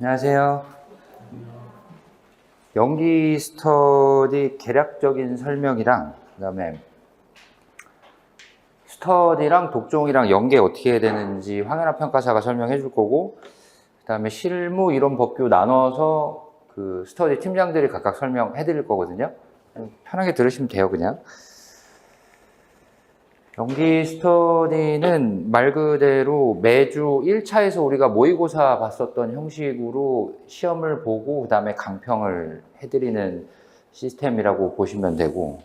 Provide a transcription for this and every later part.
안녕하세요. 연기 스터디 개략적인 설명이랑 그다음에 스터디랑 독종이랑 연계 어떻게 해야 되는지 황현아 평가사가 설명해 줄 거고, 그다음에 실무 이론 법규 나눠서 그 스터디 팀장들이 각각 설명해 드릴 거거든요. 편하게 들으시면 돼요, 그냥. 연기 스터디는 말 그대로 매주 1차에서 우리가 모의고사 봤었던 형식으로 시험을 보고 그 다음에 강평을 해드리는 시스템이라고 보시면 되고,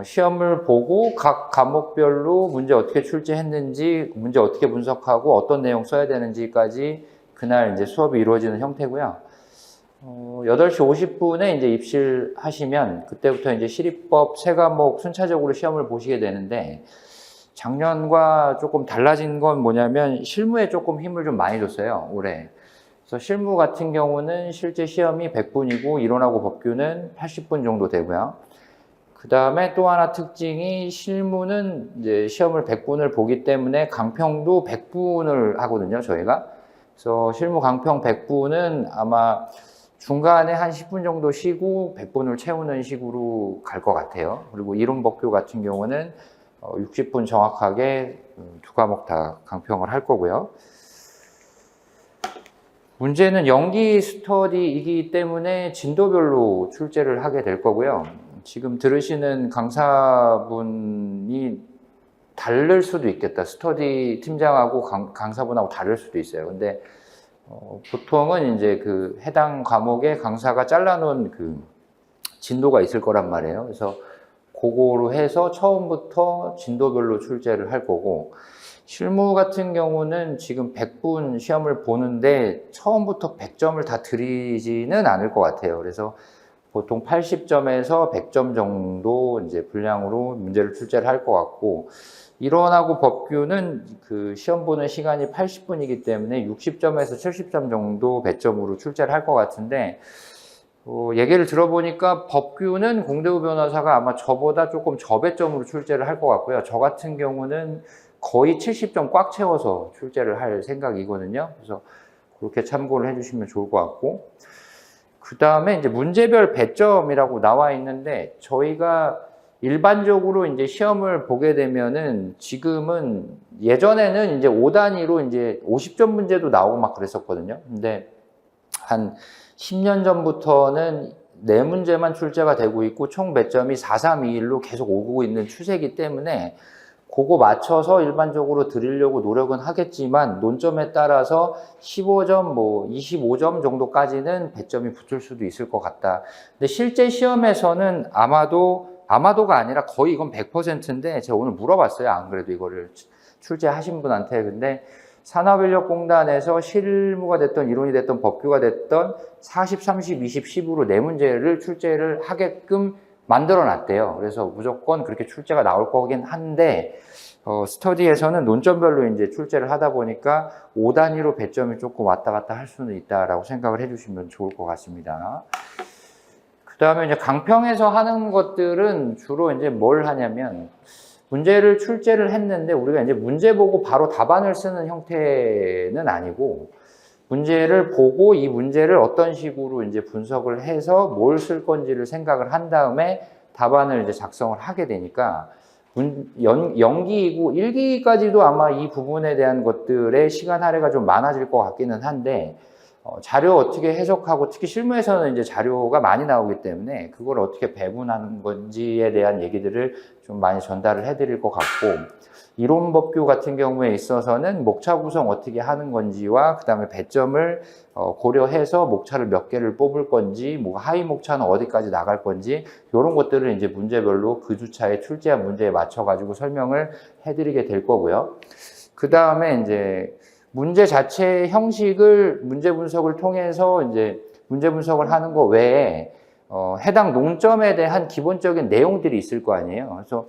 시험을 보고 각 과목별로 문제 어떻게 출제했는지, 문제 어떻게 분석하고 어떤 내용 써야 되는지까지 그날 이제 수업이 이루어지는 형태고요. 8시 50분에 이제 입실하시면 그때부터 이제 시립법 세 과목 순차적으로 시험을 보시게 되는데, 작년과 조금 달라진 건 뭐냐면 실무에 조금 힘을 좀 많이 줬어요, 올해. 그래서 실무 같은 경우는 실제 시험이 100분이고 이론하고 법규는 80분 정도 되고요. 그 다음에 또 하나 특징이 실무는 이제 시험을 100분을 보기 때문에 강평도 100분을 하거든요, 저희가. 그래서 실무 강평 100분은 아마 중간에 한 10분 정도 쉬고 100분을 채우는 식으로 갈 것 같아요. 그리고 이론 법규 같은 경우는 60분 정확하게 두 과목 다 강평을 할 거고요. 문제는 연기 스터디이기 때문에 진도별로 출제를 하게 될 거고요. 지금 들으시는 강사분이 다를 수도 있겠다. 스터디 팀장하고 강사분하고 다를 수도 있어요. 근데 보통은 이제 그 해당 과목에 강사가 잘라놓은 그 진도가 있을 거란 말이에요. 그래서 그거로 해서 처음부터 진도별로 출제를 할 거고, 실무 같은 경우는 지금 100분 시험을 보는데 처음부터 100점을 다 드리지는 않을 것 같아요. 그래서 보통 80점에서 100점 정도 이제 분량으로 문제를 출제를 할 것 같고, 이론하고 법규는 그 시험 보는 시간이 80분이기 때문에 60점에서 70점 정도 배점으로 출제를 할 것 같은데, 얘기를 들어보니까 법규는 공대우 변호사가 아마 저보다 조금 저배점으로 출제를 할 것 같고요. 저 같은 경우는 거의 70점 꽉 채워서 출제를 할 생각이거든요. 그래서 그렇게 참고를 해주시면 좋을 것 같고, 그 다음에 이제 문제별 배점이라고 나와 있는데, 저희가 일반적으로 이제 시험을 보게 되면은 지금은 예전에는 이제 5단위로 이제 50점 문제도 나오고 막 그랬었거든요. 근데 한 10년 전부터는 4문제만 출제가 되고 있고 총 배점이 4, 3, 2, 1로 계속 오고 있는 추세이기 때문에 그거 맞춰서 일반적으로 드리려고 노력은 하겠지만, 논점에 따라서 15점, 뭐 25점 정도까지는 배점이 붙을 수도 있을 것 같다. 근데 실제 시험에서는 아마도가 아니라 거의 이건 100%인데, 제가 오늘 물어봤어요. 안 그래도 이거를 출제하신 분한테. 근데 산업인력공단에서 실무가 됐던 이론이 됐던 법규가 됐던 40, 30, 20, 10으로 4문제를 출제를 하게끔 만들어 놨대요. 그래서 무조건 그렇게 출제가 나올 거긴 한데, 스터디에서는 논점별로 이제 출제를 하다 보니까 5단위로 배점이 조금 왔다 갔다 할 수는 있다라고 생각을 해주시면 좋을 것 같습니다. 그 다음에 이제 강평에서 하는 것들은 주로 이제 뭘 하냐면, 문제를 출제를 했는데 우리가 이제 문제 보고 바로 답안을 쓰는 형태는 아니고, 문제를 보고 이 문제를 어떤 식으로 이제 분석을 해서 뭘 쓸 건지를 생각을 한 다음에 답안을 이제 작성을 하게 되니까, 연기이고 1기까지도 아마 이 부분에 대한 것들의 시간 할애가 좀 많아질 것 같기는 한데, 자료 어떻게 해석하고, 특히 실무에서는 이제 자료가 많이 나오기 때문에 그걸 어떻게 배분하는 건지에 대한 얘기들을 좀 많이 전달을 해드릴 것 같고, 이론 법규 같은 경우에 있어서는 목차 구성 어떻게 하는 건지와 그 다음에 배점을 고려해서 목차를 몇 개를 뽑을 건지, 뭐 하위 목차는 어디까지 나갈 건지, 이런 것들을 이제 문제별로 그 주차에 출제한 문제에 맞춰가지고 설명을 해드리게 될 거고요. 그 다음에 이제 문제 자체 형식을 문제 분석을 통해서 이제 문제 분석을 하는 거 외에 해당 논점에 대한 기본적인 내용들이 있을 거 아니에요. 그래서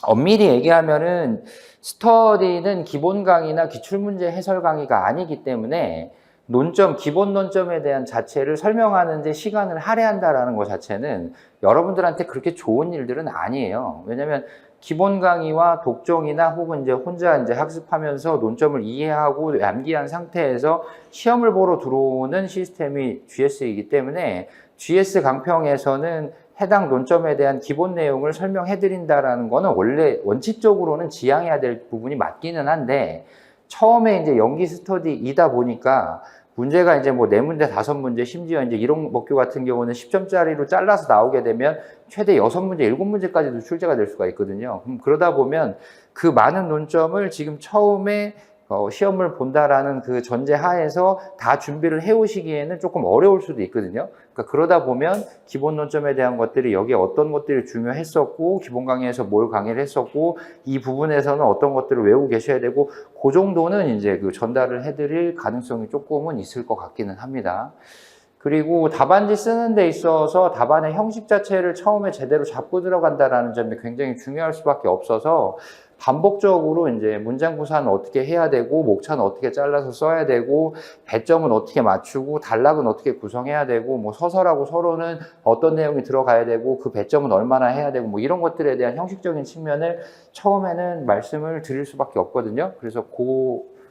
엄밀히 얘기하면은 스터디는 기본 강의나 기출문제 해설 강의가 아니기 때문에 논점, 기본 논점에 대한 자체를 설명하는 데 시간을 할애한다라는 것 자체는 여러분들한테 그렇게 좋은 일들은 아니에요. 왜냐면 기본 강의와 독종이나 혹은 이제 혼자 이제 학습하면서 논점을 이해하고 암기한 상태에서 시험을 보러 들어오는 시스템이 GS이기 때문에 GS 강평에서는 해당 논점에 대한 기본 내용을 설명해 드린다라는 거는 원래 원칙적으로는 지향해야 될 부분이 맞기는 한데, 처음에 이제 연기 스터디이다 보니까 문제가 이제 뭐 4문제, 5문제, 심지어 이제 이론 목표 같은 경우는 10점짜리로 잘라서 나오게 되면 최대 6문제, 7문제까지도 출제가 될 수가 있거든요. 그럼 그러다 보면 그 많은 논점을 지금 처음에 시험을 본다라는 그 전제 하에서 다 준비를 해오시기에는 조금 어려울 수도 있거든요. 그러니까 그러다 보면 기본 논점에 대한 것들이 여기에 어떤 것들이 중요했었고, 기본 강의에서 뭘 강의를 했었고, 이 부분에서는 어떤 것들을 외우고 계셔야 되고, 그 정도는 이제 그 전달을 해드릴 가능성이 조금은 있을 것 같기는 합니다. 그리고 답안지 쓰는 데 있어서 답안의 형식 자체를 처음에 제대로 잡고 들어간다라는 점이 굉장히 중요할 수밖에 없어서, 반복적으로 이제 문장 구사는 어떻게 해야 되고, 목차는 어떻게 잘라서 써야 되고, 배점은 어떻게 맞추고, 단락은 어떻게 구성해야 되고, 뭐 서설하고 서론은 어떤 내용이 들어가야 되고, 그 배점은 얼마나 해야 되고, 뭐 이런 것들에 대한 형식적인 측면을 처음에는 말씀을 드릴 수밖에 없거든요. 그래서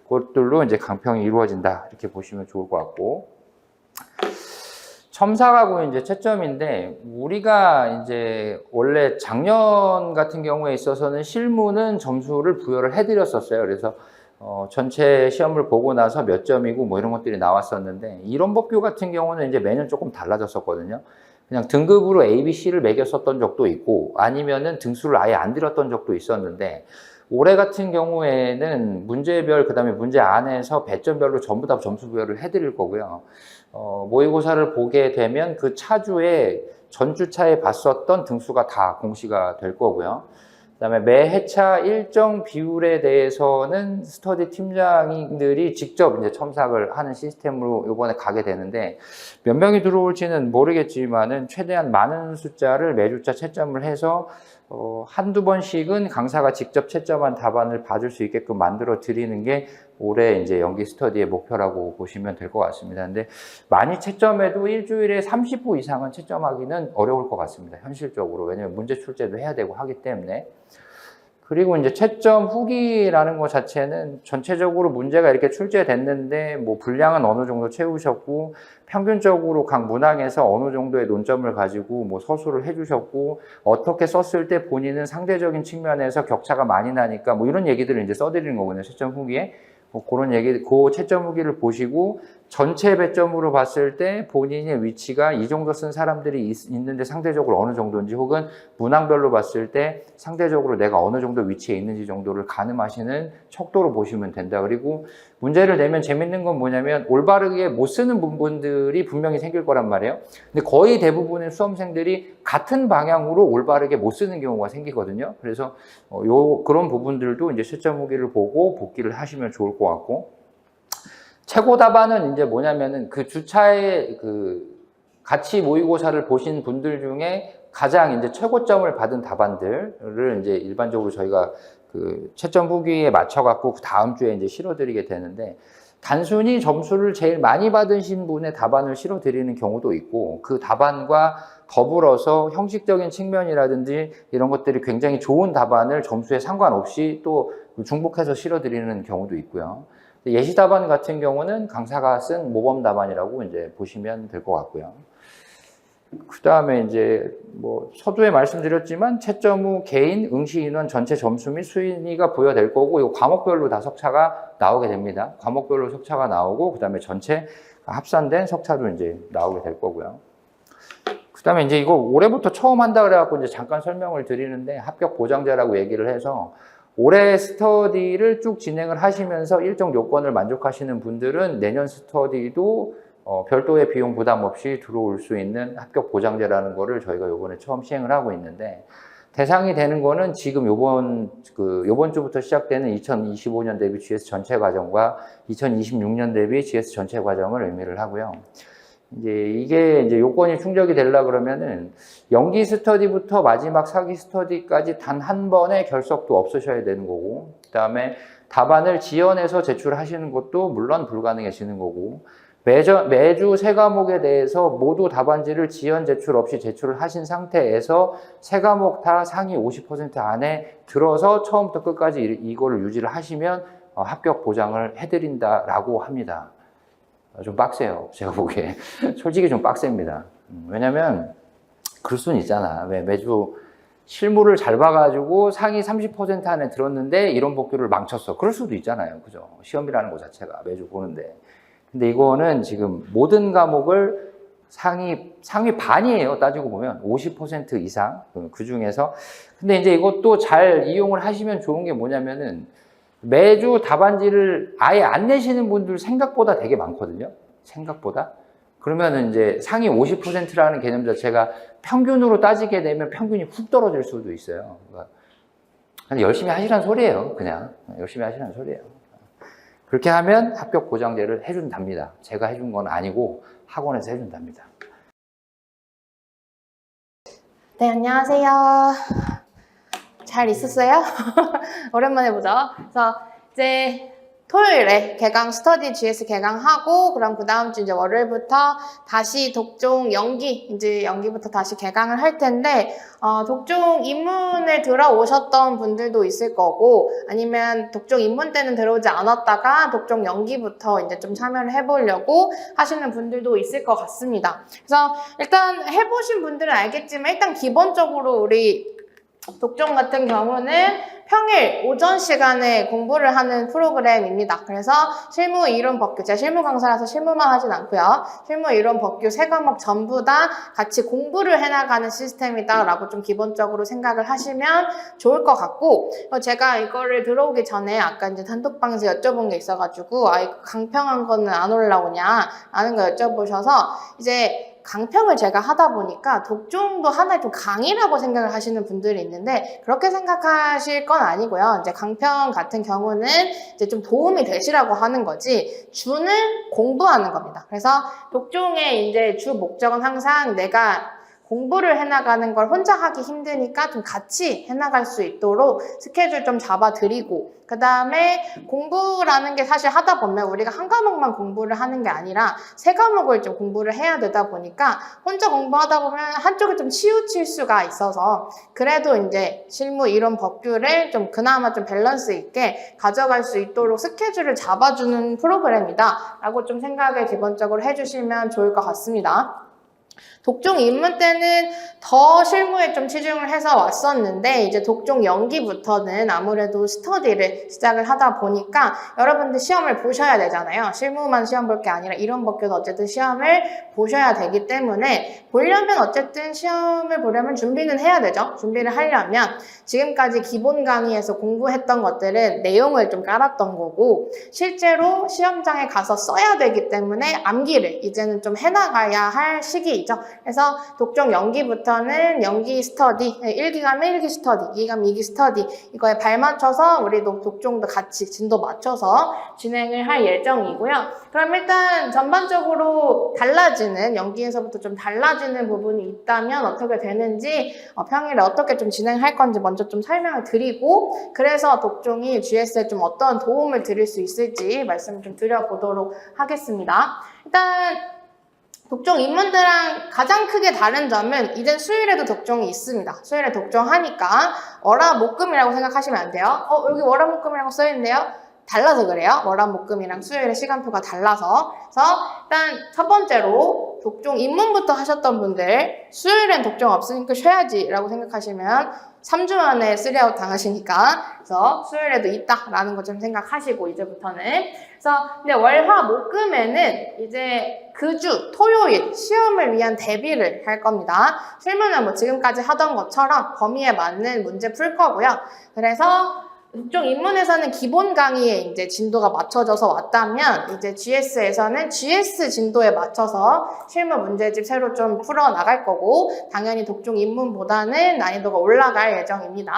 그것들로 이제 강평이 이루어진다, 이렇게 보시면 좋을 것 같고. 첨삭하고 이제 채점인데, 우리가 이제 원래 작년 같은 경우에 있어서는 실무는 점수를 부여를 해드렸었어요. 그래서 전체 시험을 보고 나서 몇 점이고 뭐 이런 것들이 나왔었는데, 이론 법규 같은 경우는 이제 매년 조금 달라졌었거든요. 그냥 등급으로 A, B, C를 매겼었던 적도 있고, 아니면은 등수를 아예 안 드렸던 적도 있었는데, 올해 같은 경우에는 문제별, 그 다음에 문제 안에서 배점별로 전부 다 점수 부여를 해드릴 거고요. 모의고사를 보게 되면 그 차주에 전주차에 봤었던 등수가 다 공시가 될 거고요. 그 다음에 매 회차 일정 비율에 대해서는 스터디 팀장들이 직접 이제 첨삭을 하는 시스템으로 이번에 가게 되는데, 몇 명이 들어올지는 모르겠지만은 최대한 많은 숫자를 매주차 채점을 해서 한두 번씩은 강사가 직접 채점한 답안을 봐줄 수 있게끔 만들어 드리는 게 올해 이제 연기 스터디의 목표라고 보시면 될 것 같습니다. 근데 많이 채점해도 일주일에 30부 이상은 채점하기는 어려울 것 같습니다. 현실적으로. 왜냐면 문제 출제도 해야 되고 하기 때문에. 그리고 이제 채점 후기라는 것 자체는 전체적으로 문제가 이렇게 출제됐는데 뭐 분량은 어느 정도 채우셨고, 평균적으로 각 문항에서 어느 정도의 논점을 가지고 뭐 서술을 해주셨고, 어떻게 썼을 때 본인은 상대적인 측면에서 격차가 많이 나니까 뭐 이런 얘기들을 이제 써드리는 거거든요. 채점 후기에. 뭐 그런 얘기, 그 채점 후기를 보시고 전체 배점으로 봤을 때 본인의 위치가 이 정도 쓴 사람들이 있는데 상대적으로 어느 정도인지, 혹은 문항별로 봤을 때 상대적으로 내가 어느 정도 위치에 있는지 정도를 가늠하시는 척도로 보시면 된다. 그리고 문제를 내면 재밌는 건 뭐냐면 올바르게 못 쓰는 부분들이 분명히 생길 거란 말이에요. 근데 거의 대부분의 수험생들이 같은 방향으로 올바르게 못 쓰는 경우가 생기거든요. 그래서 그런 부분들도 이제 채점 후기를 보고 복기를 하시면 좋을 것 같고, 최고 답안은 이제 뭐냐면은 그 주차에 그 같이 모의고사를 보신 분들 중에 가장 이제 최고점을 받은 답안들을 이제 일반적으로 저희가 그 채점 후기에 맞춰갖고 그 다음 주에 이제 실어드리게 되는데, 단순히 점수를 제일 많이 받으신 분의 답안을 실어드리는 경우도 있고, 그 답안과 더불어서 형식적인 측면이라든지 이런 것들이 굉장히 좋은 답안을 점수에 상관없이 또 중복해서 실어드리는 경우도 있고요. 예시 답안 같은 경우는 강사가 쓴 모범 답안이라고 이제 보시면 될 것 같고요. 그 다음에 이제 뭐 서두에 말씀드렸지만 채점 후 개인, 응시 인원 전체 점수 및 순위가 부여될 거고, 이 과목별로 다 석차가 나오게 됩니다. 과목별로 석차가 나오고, 그 다음에 전체 합산된 석차도 이제 나오게 될 거고요. 그 다음에 이제 이거 올해부터 처음 한다 그래갖고 이제 잠깐 설명을 드리는데, 합격 보장제라고 얘기를 해서 올해 스터디를 쭉 진행을 하시면서 일정 요건을 만족하시는 분들은 내년 스터디도 별도의 비용 부담 없이 들어올 수 있는 합격 보장제라는 거를 저희가 요번에 처음 시행을 하고 있는데, 대상이 되는 거는 지금 요번 주부터 시작되는 2025년 대비 GS 전체 과정과 2026년 대비 GS 전체 과정을 의미를 하고요. 이게 이제 요건이 충족이 되려고 그러면은 연기 스터디부터 마지막 사기 스터디까지 단 한 번의 결석도 없으셔야 되는 거고, 그 다음에 답안을 지연해서 제출하시는 것도 물론 불가능해지는 거고, 매주 세 과목에 대해서 모두 답안지를 지연 제출 없이 제출을 하신 상태에서 세 과목 다 상위 50% 안에 들어서 처음부터 끝까지 이거를 유지를 하시면 합격 보장을 해드린다라고 합니다. 좀 빡세요. 제가 보기에. 솔직히 좀 빡셉니다. 왜냐면 그럴 수는 있잖아. 왜 매주 실무를 잘 봐가지고 상위 30% 안에 들었는데 이론 복귀를 망쳤어. 그럴 수도 있잖아요. 그죠? 시험이라는 것 자체가 매주 보는데. 근데 이거는 지금 모든 과목을 상위 반이에요. 따지고 보면 50% 이상. 그 중에서. 근데 이제 이것도 잘 이용을 하시면 좋은 게 뭐냐면은 매주 답안지를 아예 안 내시는 분들 생각보다 되게 많거든요. 생각보다. 그러면은 이제 상위 50%라는 개념 자체가 평균으로 따지게 되면 평균이 훅 떨어질 수도 있어요. 그러니까 열심히 하시라는 소리예요. 그냥 열심히 하시라는 소리예요. 그렇게 하면 합격 보장제를 해준답니다. 제가 해준 건 아니고 학원에서 해준답니다. 네, 안녕하세요. 잘 있었어요? 오랜만에 보죠. 그래서 이제 토요일에 개강 스터디 GS 개강하고 그럼 그 다음 주 이제 월요일부터 다시 독종 연기부터 다시 개강을 할 텐데 독종 입문을 들어오셨던 분들도 있을 거고 아니면 독종 입문 때는 들어오지 않았다가 독종 연기부터 이제 좀 참여를 해보려고 하시는 분들도 있을 것 같습니다. 그래서 일단 해보신 분들은 알겠지만 일단 기본적으로 우리 독종 같은 경우는 평일 오전 시간에 공부를 하는 프로그램입니다. 그래서 실무 이론 법규, 제가 실무 강사라서 실무만 하진 않고요. 실무 이론 법규 세 과목 전부 다 같이 공부를 해나가는 시스템이다라고 좀 기본적으로 생각을 하시면 좋을 것 같고 제가 이거를 들어오기 전에 아까 이제 단톡방에서 여쭤본 게 있어가지고 이거 강평한 거는 안 올라오냐 라는 거 여쭤보셔서 이제 강평을 제가 하다 보니까 독종도 하나의 좀 강의라고 생각을 하시는 분들이 있는데 그렇게 생각하실 건 아니고요. 이제 강평 같은 경우는 이제 좀 도움이 되시라고 하는 거지 주는 공부하는 겁니다. 그래서 독종의 이제 주 목적은 항상 내가 공부를 해나가는 걸 혼자 하기 힘드니까 좀 같이 해나갈 수 있도록 스케줄 좀 잡아드리고 그 다음에 공부라는 게 사실 하다 보면 우리가 한 과목만 공부를 하는 게 아니라 세 과목을 좀 공부를 해야 되다 보니까 혼자 공부하다 보면 한쪽에 좀 치우칠 수가 있어서 그래도 이제 실무 이론 법규를 좀 그나마 좀 밸런스 있게 가져갈 수 있도록 스케줄을 잡아주는 프로그램이다 라고 좀 생각을 기본적으로 해주시면 좋을 것 같습니다. 독종 입문 때는 더 실무에 좀 치중을 해서 왔었는데 이제 독종 연기부터는 아무래도 스터디를 시작을 하다 보니까 여러분들 시험을 보셔야 되잖아요. 실무만 시험 볼 게 아니라 이론 법규도 어쨌든 시험을 보셔야 되기 때문에 보려면 어쨌든 시험을 보려면 준비는 해야 되죠. 준비를 하려면 지금까지 기본 강의에서 공부했던 것들은 내용을 좀 깔았던 거고 실제로 시험장에 가서 써야 되기 때문에 암기를 이제는 좀 해나가야 할 시기이죠. 그래서 독종 연기부터는 연기 스터디, 1기 가면 1기 스터디, 2기 가면 2기 스터디 이거에 발맞춰서 우리 독종도 같이 진도 맞춰서 진행을 할 예정이고요. 그럼 일단 전반적으로 달라지는 연기에서부터 좀 달라지는 부분이 있다면 어떻게 되는지 평일에 어떻게 좀 진행할 건지 먼저 좀 설명을 드리고 그래서 독종이 GS에 좀 어떤 도움을 드릴 수 있을지 말씀 좀 드려보도록 하겠습니다. 일단 독종 입문들랑 가장 크게 다른 점은 이젠 수요일에도 독종이 있습니다. 수요일에 독종하니까 월화목금이라고 생각하시면 안 돼요. 여기 월화목금이라고 써있는데요. 달라서 그래요. 월화목금이랑 수요일에 시간표가 달라서. 그래서 일단 첫 번째로 독종 입문부터 하셨던 분들 수요일엔 독종 없으니까 쉬어야지 라고 생각하시면 3주 만에 3아웃 당하시니까 그래서 수요일에도 있다라는 거 좀 생각하시고 이제부터는 그래서 근데 월화목금에는 이제 그 주 토요일 시험을 위한 대비를 할 겁니다. 실무는 뭐 지금까지 하던 것처럼 범위에 맞는 문제 풀 거고요. 그래서 독종 입문에서는 기본 강의에 이제 진도가 맞춰져서 왔다면 이제 GS에서는 GS 진도에 맞춰서 실무 문제집 새로 좀 풀어 나갈 거고 당연히 독종 입문보다는 난이도가 올라갈 예정입니다.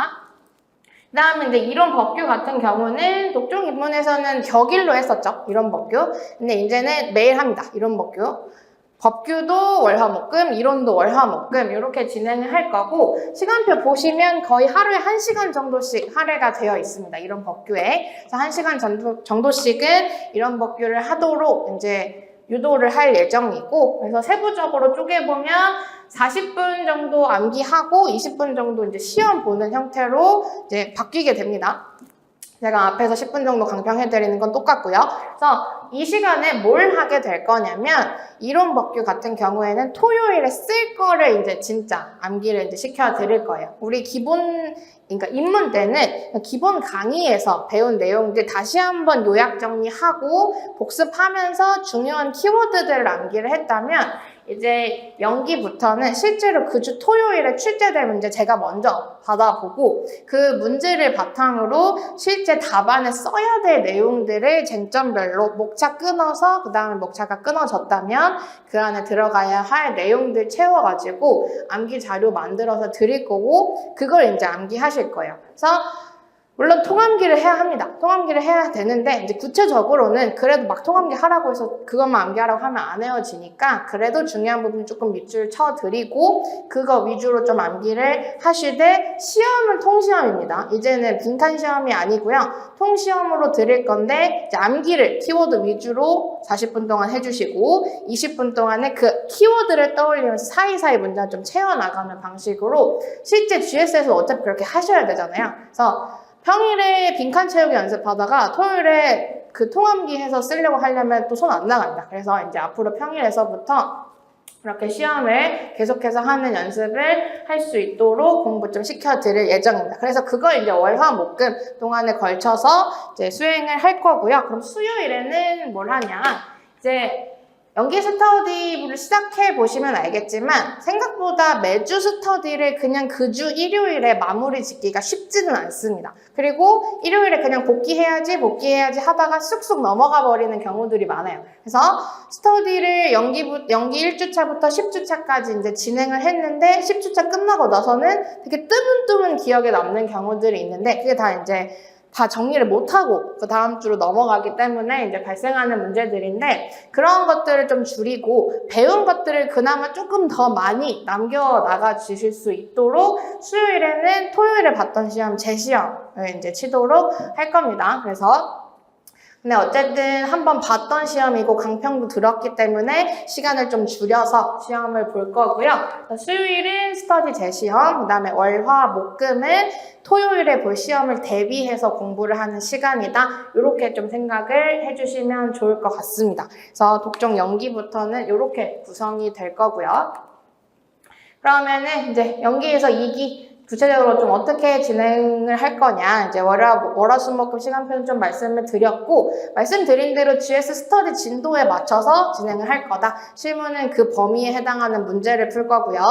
그 다음에 이제 이론 법규 같은 경우는 독종 입문에서는 격일로 했었죠. 이론 법규. 근데 이제는 매일 합니다. 이론 법규. 법규도 월화목금, 이론도 월화목금 이렇게 진행을 할 거고 시간표 보시면 거의 하루에 1시간 정도씩 할애가 되어 있습니다. 이론 법규에. 그래서 1시간 정도씩은 이론 법규를 하도록 이제 유도를 할 예정이고, 그래서 세부적으로 쪼개보면 40분 정도 암기하고 20분 정도 이제 시험 보는 형태로 이제 바뀌게 됩니다. 제가 앞에서 10분 정도 강평해드리는 건 똑같고요. 그래서 이 시간에 뭘 하게 될 거냐면, 이론 법규 같은 경우에는 토요일에 쓸 거를 이제 진짜 암기를 이제 시켜드릴 거예요. 우리 그러니까 입문 때는 기본 강의에서 배운 내용들 다시 한번 요약 정리하고 복습하면서 중요한 키워드들을 암기를 했다면, 이제 연기부터는 실제로 그 주 토요일에 출제될 문제 제가 먼저 받아보고 그 문제를 바탕으로 실제 답안에 써야 될 내용들을 쟁점별로 목차 끊어서, 그 다음에 목차가 끊어졌다면 그 안에 들어가야 할 내용들 채워가지고 암기 자료 만들어서 드릴 거고, 그걸 이제 암기하실 거예요. 그래서 물론 통암기를 해야 합니다. 통암기를 해야 되는데, 이제 구체적으로는 그래도 막 통암기 하라고 해서 그것만 암기하라고 하면 안 헤어지니까 그래도 중요한 부분 조금 밑줄 쳐드리고 그거 위주로 좀 암기를 하시되, 시험은 통시험입니다. 이제는 빈칸 시험이 아니고요. 통시험으로 드릴 건데, 이제 암기를 키워드 위주로 40분 동안 해주시고 20분 동안에 그 키워드를 떠올리면서 사이사이 문제를 좀 채워나가는 방식으로, 실제 GS에서 어차피 그렇게 하셔야 되잖아요. 그래서 평일에 빈칸 채우기 연습하다가 토요일에 그 통암기 해서 쓰려고 하려면 또 손 안 나간다. 그래서 이제 앞으로 평일에서부터 이렇게 시험을 계속해서 하는 연습을 할 수 있도록 공부 좀 시켜드릴 예정입니다. 그래서 그걸 이제 월화 목금 동안에 걸쳐서 이제 수행을 할 거고요. 그럼 수요일에는 뭘 하냐? 이제 연기 스터디를 시작해 보시면 알겠지만, 생각보다 매주 스터디를 그냥 그 주 일요일에 마무리 짓기가 쉽지는 않습니다. 그리고 일요일에 그냥 복귀해야지 하다가 쑥쑥 넘어가 버리는 경우들이 많아요. 그래서 스터디를 연기 1주차부터 10주차까지 이제 진행을 했는데 10주차 끝나고 나서는 되게 뜨문뜨문 기억에 남는 경우들이 있는데, 그게 다 이제 다 정리를 못하고 그 다음 주로 넘어가기 때문에 이제 발생하는 문제들인데, 그런 것들을 좀 줄이고 배운 것들을 그나마 조금 더 많이 남겨나가 주실 수 있도록 수요일에는 토요일에 봤던 시험, 재시험을 이제 치도록 할 겁니다. 그래서 근데 어쨌든 한번 봤던 시험이고 강평도 들었기 때문에 시간을 좀 줄여서 시험을 볼 거고요. 수요일은 스터디 재시험, 그 다음에 월화 목금은 토요일에 볼 시험을 대비해서 공부를 하는 시간이다. 이렇게 좀 생각을 해주시면 좋을 것 같습니다. 그래서 독종 연기부터는 이렇게 구성이 될 거고요. 그러면은 이제 연기에서 2기 구체적으로 좀 어떻게 진행을 할 거냐, 이제 월화수목금 시간표는 좀 말씀을 드렸고, 말씀드린 대로 GS 스터디 진도에 맞춰서 진행을 할 거다. 실무는 그 범위에 해당하는 문제를 풀 거고요.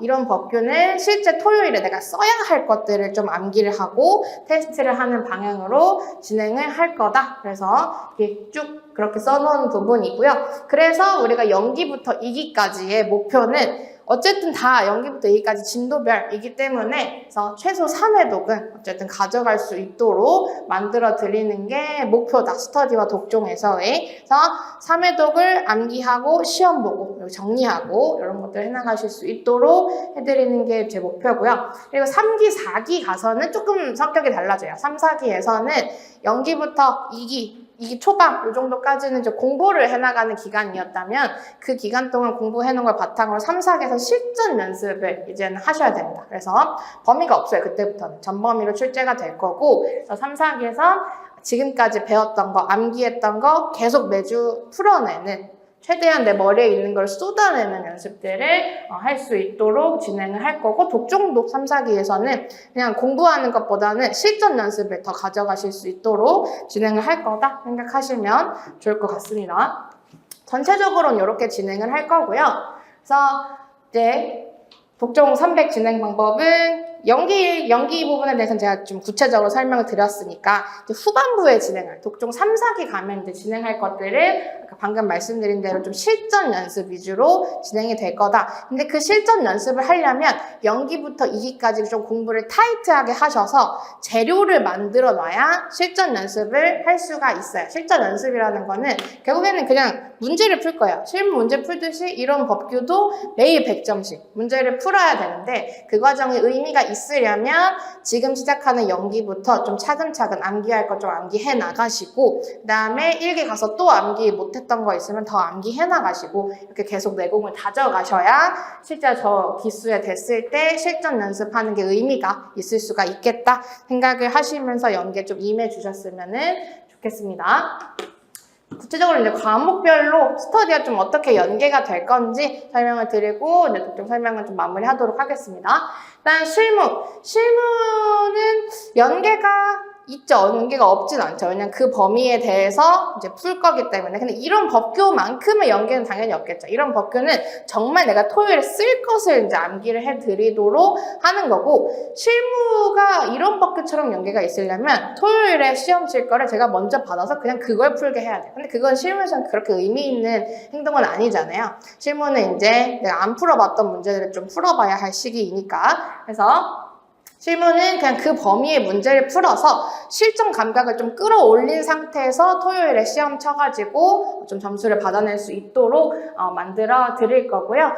이런 법규는 실제 토요일에 내가 써야 할 것들을 좀 암기를 하고 테스트를 하는 방향으로 진행을 할 거다. 그래서 이렇게 쭉 그렇게 써놓은 부분이고요. 그래서 우리가 연기부터 2기까지의 목표는 어쨌든 다 연기부터 2기까지 진도별이기 때문에, 그래서 최소 3회독은 어쨌든 가져갈 수 있도록 만들어 드리는 게 목표다. 스터디와 독종에서의. 그래서 3회독을 암기하고 시험 보고 그리고 정리하고 이런 것들 해나가실 수 있도록 해드리는 게 제 목표고요. 그리고 3기, 4기 가서는 조금 성격이 달라져요. 3, 4기에서는 연기부터 2기 초반 이 정도까지는 이제 공부를 해나가는 기간이었다면, 그 기간 동안 공부해놓은 걸 바탕으로 3, 4기에서 실전 연습을 이제는 하셔야 됩니다. 그래서 범위가 없어요. 그때부터는 전범위로 출제가 될 거고, 그래서 3, 4기에서 지금까지 배웠던 거, 암기했던 거 계속 매주 풀어내는, 최대한 내 머리에 있는 걸 쏟아내는 연습들을 할 수 있도록 진행을 할 거고, 독종도 3, 4기에서는 그냥 공부하는 것보다는 실전 연습을 더 가져가실 수 있도록 진행을 할 거다 생각하시면 좋을 것 같습니다. 전체적으로는 이렇게 진행을 할 거고요. 그래서 이제 독종 300 진행 방법은 연기 부분에 대해서는 제가 좀 구체적으로 설명을 드렸으니까, 이제 후반부에 진행할 독종 3, 4기 가면 이제 진행할 것들을 방금 말씀드린 대로 좀 실전 연습 위주로 진행이 될 거다. 근데 그 실전 연습을 하려면 연기부터 2기까지 좀 공부를 타이트하게 하셔서 재료를 만들어 놔야 실전 연습을 할 수가 있어요. 실전 연습이라는 거는 결국에는 그냥 문제를 풀 거예요. 실무 문제 풀듯이 이런 법규도 매일 100점씩 문제를 풀어야 되는데, 그 과정에 의미가 있으려면 지금 시작하는 연기부터 좀 차근차근 암기할 거 좀 암기해 나가시고, 그 다음에 1기 가서 또 암기 못했던 거 있으면 더 암기해 나가시고, 이렇게 계속 내공을 다져가셔야 실제 저 기수에 됐을 때 실전 연습하는 게 의미가 있을 수가 있겠다 생각을 하시면서 연기에 좀 임해 주셨으면 좋겠습니다. 구체적으로 이제 과목별로 스터디가 좀 어떻게 연계가 될 건지 설명을 드리고 이제 독점 설명을 좀 마무리하도록 하겠습니다. 일단 실무는 연계가 있죠. 연계가 없진 않죠. 왜냐면 그 범위에 대해서 이제 풀 거기 때문에. 근데 이런 법규만큼의 연계는 당연히 없겠죠. 이런 법규는 정말 내가 토요일에 쓸 것을 이제 암기를 해드리도록 하는 거고, 실무가 이런 법규처럼 연계가 있으려면 토요일에 시험 칠 거를 제가 먼저 받아서 그냥 그걸 풀게 해야 돼요. 근데 그건 실무에서는 그렇게 의미 있는 행동은 아니잖아요. 실무는 이제 내가 안 풀어봤던 문제들을 좀 풀어봐야 할 시기이니까. 그래서 실무는 그냥 그 범위의 문제를 풀어서 실전 감각을 좀 끌어올린 상태에서 토요일에 시험 쳐가지고 좀 점수를 받아낼 수 있도록 만들어 드릴 거고요.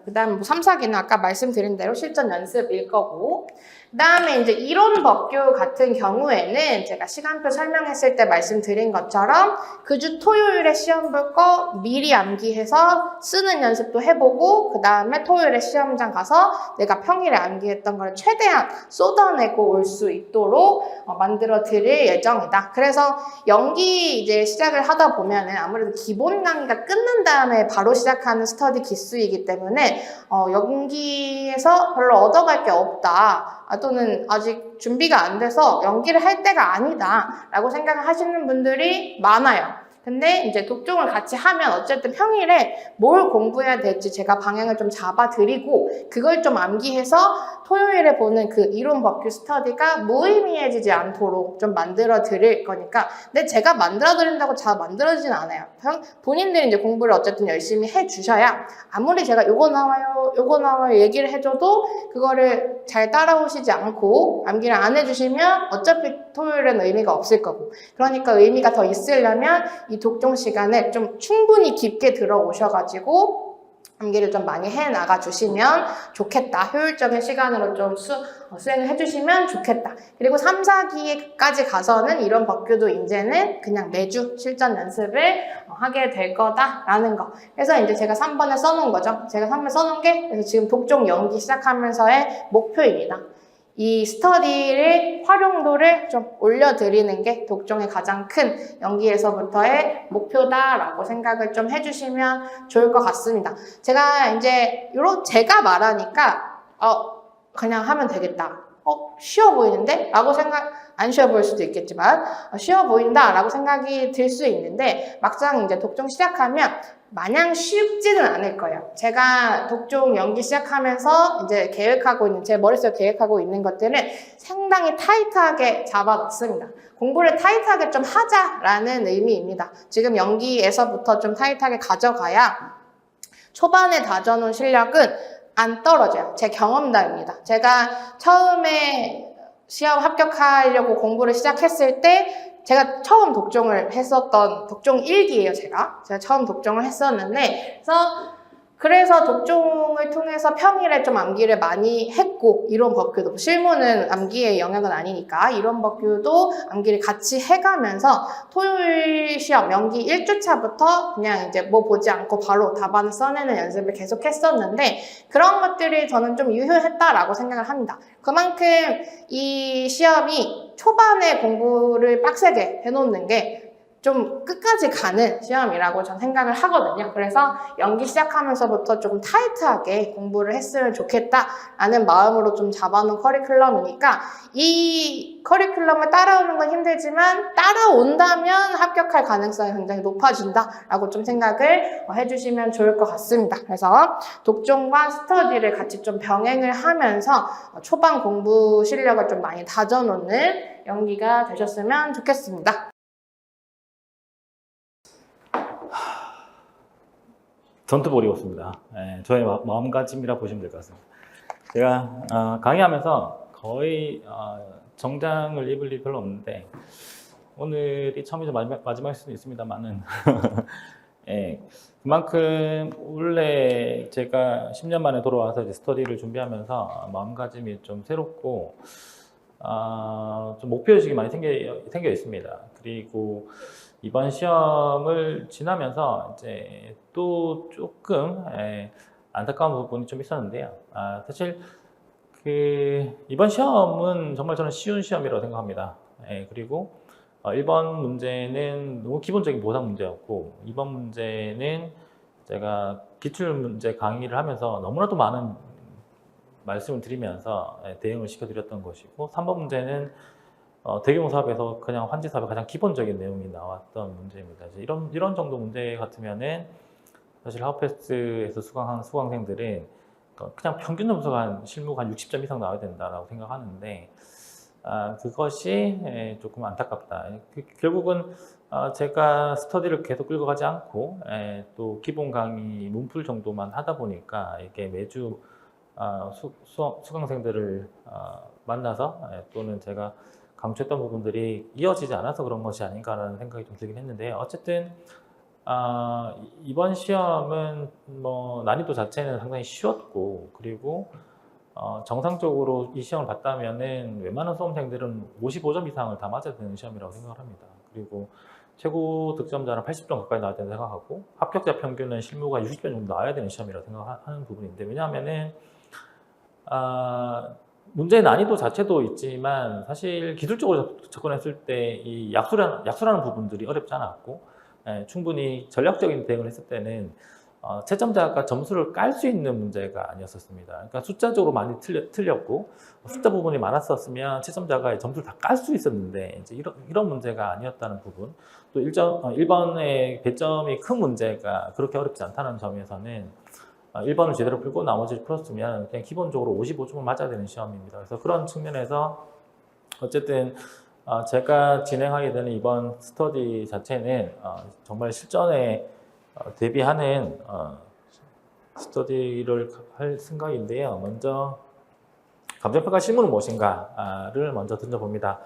그 다음 3, 4기는 아까 말씀드린 대로 실전 연습일 거고, 그 다음에 이제 이론 법규 같은 경우에는 제가 시간표 설명했을 때 말씀드린 것처럼 그 주 토요일에 시험 볼 거 미리 암기해서 쓰는 연습도 해보고, 그 다음에 토요일에 시험장 가서 내가 평일에 암기했던 걸 최대한 쏟아내고 올 수 있도록 만들어 드릴 예정이다. 그래서 연기 이제 시작을 하다 보면은 아무래도 기본 강의가 끝난 다음에 바로 시작하는 스터디 기수이기 때문에 연기에서 별로 얻어갈 게 없다. 또는 아직 준비가 안 돼서 연기를 할 때가 아니다 라고 생각을 하시는 분들이 많아요. 근데 이제 독종을 같이 하면 어쨌든 평일에 뭘 공부해야 될지 제가 방향을 좀 잡아드리고 그걸 좀 암기해서 토요일에 보는 그 이론 법규 스터디가 무의미해지지 않도록 좀 만들어 드릴 거니까. 근데 제가 만들어 드린다고 잘 만들어지진 않아요. 본인들이 이제 공부를 어쨌든 열심히 해 주셔야, 아무리 제가 요거 나와요 얘기를 해줘도 그거를 잘 따라오시지 않고 암기를 안 해주시면 어차피 토요일은 의미가 없을 거고, 그러니까 의미가 더 있으려면 이 독종 시간을 좀 충분히 깊게 들어오셔가지고 암기를 좀 많이 해나가 주시면 좋겠다. 효율적인 시간으로 좀 수행을 해주시면 좋겠다. 그리고 3, 4기까지 가서는 이런 법규도 이제는 그냥 매주 실전 연습을 하게 될 거다라는 거. 그래서 이제 제가 3번에 써놓은 거죠. 제가 3번에 써놓은 게 그래서 지금 독종 연기 시작하면서의 목표입니다. 이 스터디를 활용도를 좀 올려드리는 게 독종의 가장 큰 연기에서부터의 목표다라고 생각을 좀 해주시면 좋을 것 같습니다. 제가 이제 제가 말하니까 그냥 하면 되겠다. 쉬워 보이는데? 라고 안 쉬워 보일 수도 있겠지만 쉬워 보인다 라고 생각이 들 수 있는데, 막상 이제 독종 시작하면 마냥 쉽지는 않을 거예요. 제가 독종 연기 시작하면서 이제 제 머릿속에 계획하고 있는 것들은 상당히 타이트하게 잡아놨습니다. 공부를 타이트하게 좀 하자라는 의미입니다. 지금 연기에서부터 좀 타이트하게 가져가야 초반에 다져놓은 실력은 안 떨어져요. 제 경험담입니다. 제가 처음에 시험 합격하려고 공부를 시작했을 때 제가 처음 독종을 했었던 독종 1기예요. 제가 처음 독종을 했었는데, 그래서 독종을 통해서 평일에 좀 암기를 많이 했고, 이론 법규도, 실무는 암기의 영역은 아니니까 이론 법규도 암기를 같이 해가면서 토요일 시험 연기 1주차부터 그냥 이제 뭐 보지 않고 바로 답안을 써내는 연습을 계속 했었는데, 그런 것들이 저는 좀 유효했다라고 생각을 합니다. 그만큼 이 시험이 초반에 공부를 빡세게 해놓는 게 좀 끝까지 가는 시험이라고 전 생각을 하거든요. 그래서 연기 시작하면서부터 조금 타이트하게 공부를 했으면 좋겠다라는 마음으로 좀 잡아놓은 커리큘럼이니까, 이 커리큘럼을 따라오는 건 힘들지만 따라온다면 합격할 가능성이 굉장히 높아진다라고 좀 생각을 해주시면 좋을 것 같습니다. 그래서 독종과 스터디를 같이 좀 병행을 하면서 초반 공부 실력을 좀 많이 다져놓는 연기가 되셨으면 좋겠습니다. 전투볼이었습니다. 저의 마음가짐이라 보시면 될 것 같습니다. 제가 강의하면서 거의 정장을 입을 일이 별로 없는데 오늘이 처음이자 마지막일 수도 있습니다만은 예, 그만큼 원래 제가 10년 만에 돌아와서 이제 스터디를 준비하면서 마음가짐이 좀 새롭고 좀 목표의식이 많이 생겨 있습니다. 그리고 이번 시험을 지나면서 이제 또 조금 안타까운 부분이 좀 있었는데요. 사실 이번 시험은 정말 저는 쉬운 시험이라고 생각합니다. 그리고 1번 문제는 너무 기본적인 보상 문제였고 2번 문제는 제가 기출 문제 강의를 하면서 너무나도 많은 말씀을 드리면서 대응을 시켜드렸던 것이고 3번 문제는 대규모 사업에서 그냥 환지 사업의 가장 기본적인 내용이 나왔던 문제입니다. 이런 정도 문제 같으면은 사실 하우패스에서 수강한 수강생들은 그냥 평균 점수가 실무가 한 60점 이상 나와야 된다라고 생각하는데 그것이 조금 안타깝다. 결국은 제가 스터디를 계속 끌고 가지 않고 또 기본 강의 문풀 정도만 하다 보니까 이게 매주 수강생들을 만나서 또는 제가 강조했던 부분들이 이어지지 않아서 그런 것이 아닌가라는 생각이 좀 들긴 했는데요. 어쨌든 이번 시험은 뭐 난이도 자체는 상당히 쉬웠고 그리고 정상적으로 이 시험을 봤다면은 웬만한 수험생들은 55점 이상을 다 맞아야 되는 시험이라고 생각을 합니다. 그리고 최고 득점자는 80점 가까이 나와야 된다고 생각하고 합격자 평균은 실무가 60점 정도 나와야 되는 시험이라고 생각하는 부분인데 왜냐하면은 문제의 난이도 자체도 있지만 사실 기술적으로 접근했을 때 이 약수라는 부분들이 어렵지 않았고 충분히 전략적인 대응을 했을 때는 채점자가 점수를 깔 수 있는 문제가 아니었었습니다. 그러니까 숫자적으로 많이 틀렸고 숫자 부분이 많았었으면 채점자가 점수를 다 깔 수 있었는데 이제 이런 문제가 아니었다는 부분 또 1번의 배점이 큰 문제가 그렇게 어렵지 않다는 점에서는 1번을 제대로 풀고 나머지를 풀었으면 그냥 기본적으로 55점을 맞아야 되는 시험입니다. 그래서 그런 측면에서 어쨌든 제가 진행하게 되는 이번 스터디 자체는 정말 실전에 대비하는 스터디를 할 생각인데요. 먼저 감정평가 실무는 무엇인가를 먼저 던져봅니다.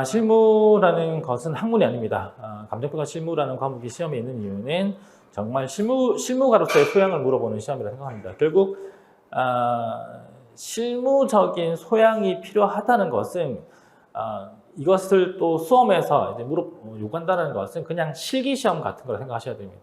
실무라는 것은 학문이 아닙니다. 감정평가 실무라는 과목이 시험에 있는 이유는 정말 실무가로서의 소양을 물어보는 시험이라고 생각합니다. 결국 실무적인 소양이 필요하다는 것은 이것을 또 수험에서 이제 요구한다는 것은 그냥 실기시험 같은 걸 생각하셔야 됩니다.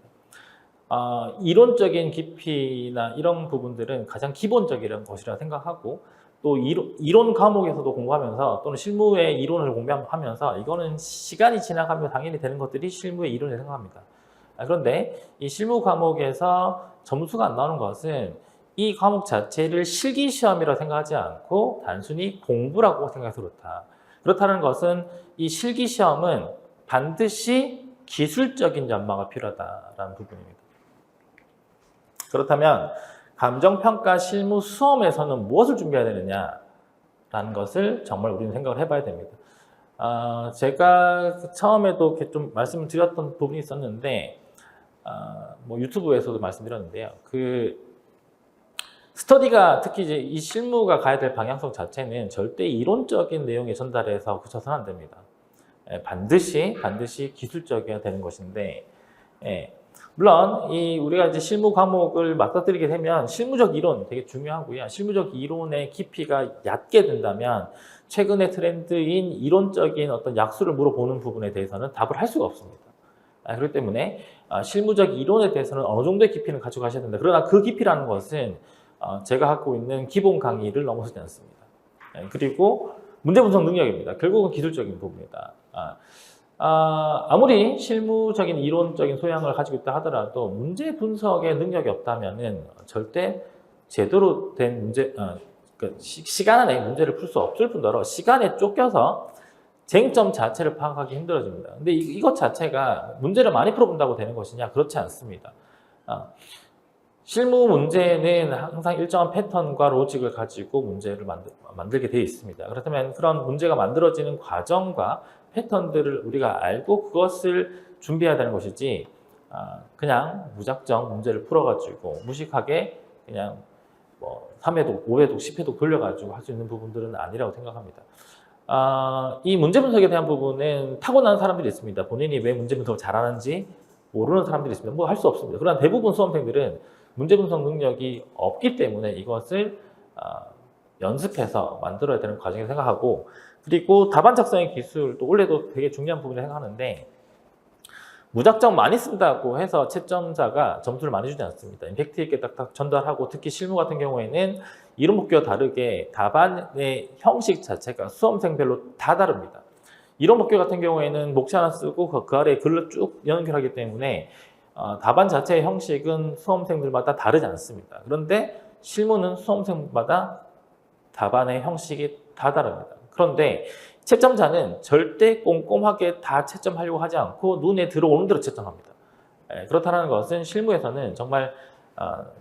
이론적인 깊이나 이런 부분들은 가장 기본적인 것이라 생각하고 또 이론 과목에서도 공부하면서 또는 실무의 이론을 공부하면서 이거는 시간이 지나가면 당연히 되는 것들이 실무의 이론이라고 생각합니다. 그런데 이 실무 과목에서 점수가 안 나오는 것은 이 과목 자체를 실기시험이라고 생각하지 않고 단순히 공부라고 생각해서 그렇다. 그렇다는 것은 이 실기시험은 반드시 기술적인 연마가 필요하다는 부분입니다. 그렇다면 감정평가 실무 수험에서는 무엇을 준비해야 되느냐라는 것을 정말 우리는 생각을 해봐야 됩니다. 제가 처음에도 이렇게 좀 말씀을 드렸던 부분이 있었는데 뭐 유튜브에서도 말씀드렸는데요. 스터디가 특히 이제 이 실무가 가야 될 방향성 자체는 절대 이론적인 내용에 전달해서 그쳐서는 안 됩니다. 반드시 기술적이어야 되는 것인데, 물론 우리가 이제 실무 과목을 맞닥뜨리게 되면 실무적 이론 되게 중요하고요. 실무적 이론의 깊이가 얕게 된다면 최근의 트렌드인 이론적인 어떤 약수를 물어보는 부분에 대해서는 답을 할 수가 없습니다. 그렇기 때문에 실무적 이론에 대해서는 어느 정도의 깊이는 가져가셔야 된다. 그러나 그 깊이라는 것은 제가 갖고 있는 기본 강의를 넘어서지 않습니다. 그리고 문제 분석 능력입니다. 결국은 기술적인 부분이다. 아무리 실무적인 이론적인 소양을 가지고 있다 하더라도 문제 분석의 능력이 없다면은 절대 제대로 된 문제, 시간 안에 문제를 풀 수 없을 뿐더러 시간에 쫓겨서 쟁점 자체를 파악하기 힘들어집니다. 근데 이것 자체가 문제를 많이 풀어본다고 되는 것이냐? 그렇지 않습니다. 실무 문제는 항상 일정한 패턴과 로직을 가지고 문제를 만들게 되어 있습니다. 그렇다면 그런 문제가 만들어지는 과정과 패턴들을 우리가 알고 그것을 준비해야 되는 것이지 그냥 무작정 문제를 풀어가지고 무식하게 그냥 뭐 3회독, 5회독, 10회독 돌려가지고 할 수 있는 부분들은 아니라고 생각합니다. 이 문제 분석에 대한 부분은 타고난 사람들이 있습니다. 본인이 왜 문제 분석을 잘하는지 모르는 사람들이 있습니다. 뭐 할 수 없습니다. 그러나 대부분 수험생들은 문제 분석 능력이 없기 때문에 이것을 연습해서 만들어야 되는 과정이라고 생각하고, 그리고 답안 작성의 기술도 원래도 되게 중요한 부분이라고 생각하는데, 무작정 많이 쓴다고 해서 채점자가 점수를 많이 주지 않습니다. 임팩트 있게 딱딱 전달하고, 특히 실무 같은 경우에는 이론 목표와 다르게 답안의 형식 자체가 수험생별로 다 다릅니다. 이론 목표 같은 경우에는 목차 하나 쓰고 그 아래에 글로 쭉 연결하기 때문에 답안 자체의 형식은 수험생들마다 다르지 않습니다. 그런데 실무는 수험생마다 답안의 형식이 다 다릅니다. 그런데 채점자는 절대 꼼꼼하게 다 채점하려고 하지 않고 눈에 들어오는 대로 채점합니다. 그렇다는 것은 실무에서는 정말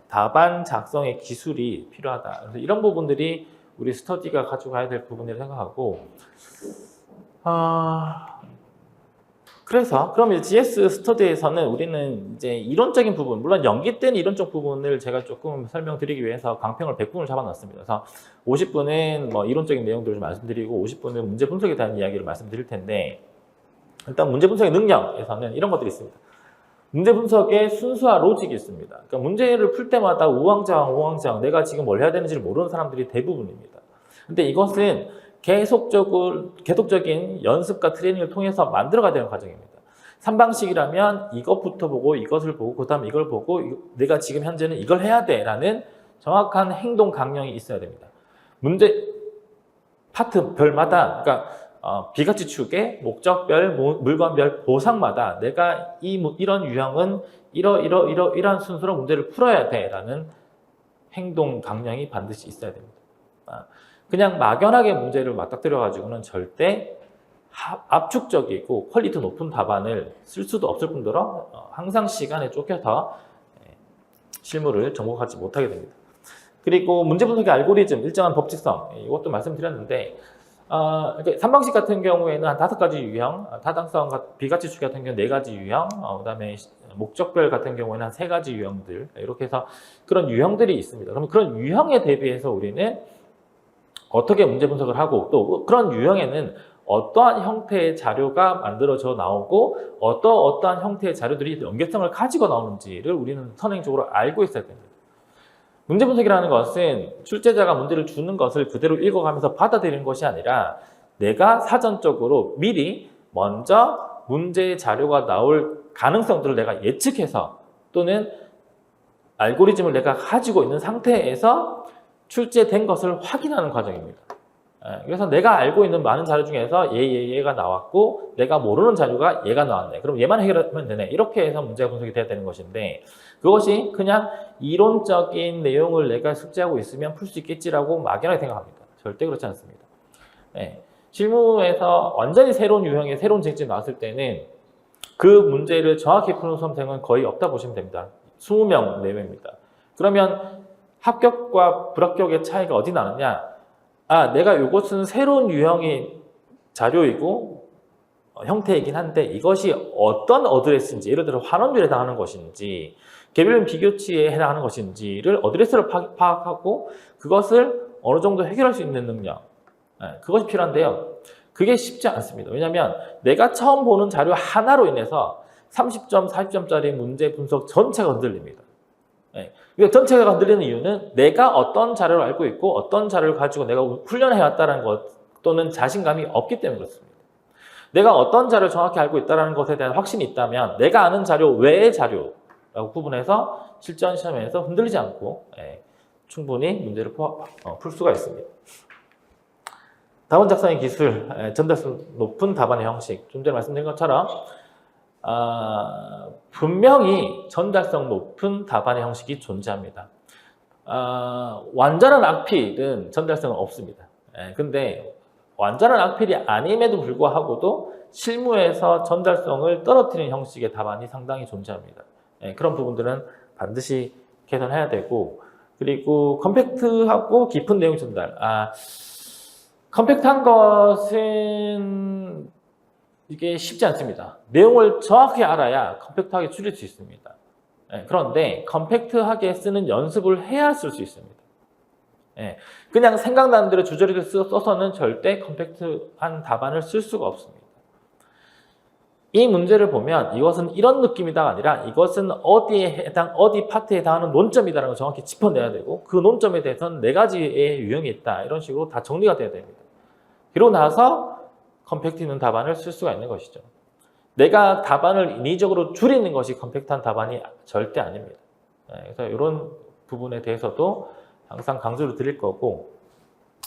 답안 작성의 기술이 필요하다. 그래서 이런 부분들이 우리 스터디가 가져가야 될 부분이라고 생각하고, 그래서 그럼 GS 스터디에서는 우리는 이제 이론적인 부분, 물론 연기 때는 이론적 부분을 제가 조금 설명드리기 위해서 강평을 100분을 잡아놨습니다. 그래서 50분은 뭐 이론적인 내용들을 좀 말씀드리고 50분은 문제 분석에 대한 이야기를 말씀드릴 텐데, 일단 문제 분석의 능력에서는 이런 것들이 있습니다. 문제 분석의 순수와 로직이 있습니다. 그러니까 문제를 풀 때마다 우왕좌왕 내가 지금 뭘 해야 되는지를 모르는 사람들이 대부분입니다. 근데 이것은 계속적인 연습과 트레이닝을 통해서 만들어가야 되는 과정입니다. 3방식이라면 이것부터 보고 이것을 보고 그 다음 이걸 보고 내가 지금 현재는 이걸 해야 돼 라는 정확한 행동 강령이 있어야 됩니다. 문제 파트별마다, 그러니까 비가치축의 목적별, 물건별, 보상마다 내가 이런 유형은 이러한 순서로 문제를 풀어야 돼 라는 행동 강령이 반드시 있어야 됩니다. 그냥 막연하게 문제를 맞닥뜨려 가지고는 절대 압축적이고 퀄리티 높은 답안을 쓸 수도 없을 뿐더러 항상 시간에 쫓겨서 실무를 정복하지 못하게 됩니다. 그리고 문제 분석의 알고리즘, 일정한 법칙성, 이것도 말씀드렸는데 3방식 같은 경우에는 한 5가지 유형, 타당성, 비가치축 같은 경우는 4가지 유형, 그다음에 목적별 같은 경우에는 한 3가지 유형들, 이렇게 해서 그런 유형들이 있습니다. 그럼 그런 유형에 대비해서 우리는 어떻게 문제 분석을 하고, 또 그런 유형에는 어떠한 형태의 자료가 만들어져 나오고 어떠한 형태의 자료들이 연계성을 가지고 나오는지를 우리는 선행적으로 알고 있어야 됩니다. 문제 분석이라는 것은 출제자가 문제를 주는 것을 그대로 읽어가면서 받아들이는 것이 아니라 내가 사전적으로 미리 먼저 문제의 자료가 나올 가능성들을 내가 예측해서 또는 알고리즘을 내가 가지고 있는 상태에서 출제된 것을 확인하는 과정입니다. 그래서 내가 알고 있는 많은 자료 중에서 얘가 나왔고 내가 모르는 자료가 얘가 나왔네. 그럼 얘만 해결하면 되네. 이렇게 해서 문제 분석이 돼야 되는 것인데, 그것이 그냥 이론적인 내용을 내가 숙지하고 있으면 풀 수 있겠지라고 막연하게 생각합니다. 절대 그렇지 않습니다. 실무에서 완전히 새로운 유형의 새로운 쟁점이 나왔을 때는 그 문제를 정확히 푸는 수험생은 거의 없다 보시면 됩니다. 20명 내외입니다. 그러면 합격과 불합격의 차이가 어디 나느냐? 내가 이것은 새로운 유형의 자료이고 형태이긴 한데 이것이 어떤 어드레스인지, 예를 들어 환원율에 해당하는 것인지 개별형 비교치에 해당하는 것인지를 어드레스를 파악하고 그것을 어느 정도 해결할 수 있는 능력, 그것이 필요한데요. 그게 쉽지 않습니다. 왜냐하면 내가 처음 보는 자료 하나로 인해서 30점, 40점짜리 문제 분석 전체가 흔들립니다. 전체가 흔들리는 이유는 내가 어떤 자료를 알고 있고 어떤 자료를 가지고 내가 훈련해왔다는 것 또는 자신감이 없기 때문에 그렇습니다. 내가 어떤 자료를 정확히 알고 있다는 것에 대한 확신이 있다면 내가 아는 자료 외의 자료라고 구분해서 실전 시험에서 흔들리지 않고 충분히 문제를 풀 수가 있습니다. 답안 작성의 기술, 전달성 높은 답안의 형식, 좀 전에 말씀드린 것처럼 분명히 전달성 높은 답안의 형식이 존재합니다. 완전한 악필은 전달성은 없습니다. 근데 완전한 악필이 아님에도 불구하고도 실무에서 전달성을 떨어뜨리는 형식의 답안이 상당히 존재합니다. 그런 부분들은 반드시 개선해야 되고, 그리고 컴팩트하고 깊은 내용 전달. 컴팩트한 것은 이게 쉽지 않습니다. 내용을 정확히 알아야 컴팩트하게 줄일 수 있습니다. 그런데 컴팩트하게 쓰는 연습을 해야 쓸 수 있습니다. 그냥 생각나는 대로 주저리게 써서는 절대 컴팩트한 답안을 쓸 수가 없습니다. 이 문제를 보면 이것은 이런 느낌이다가 아니라 이것은 어디 파트에 해당하는 논점이다라는 걸 정확히 짚어내야 되고 그 논점에 대해서는 4가지의 유형이 있다. 이런 식으로 다 정리가 돼야 됩니다. 그러고 나서 컴팩트 있는 답안을 쓸 수가 있는 것이죠. 내가 답안을 인위적으로 줄이는 것이 컴팩트한 답안이 절대 아닙니다. 그래서 이런 부분에 대해서도 항상 강조를 드릴 거고,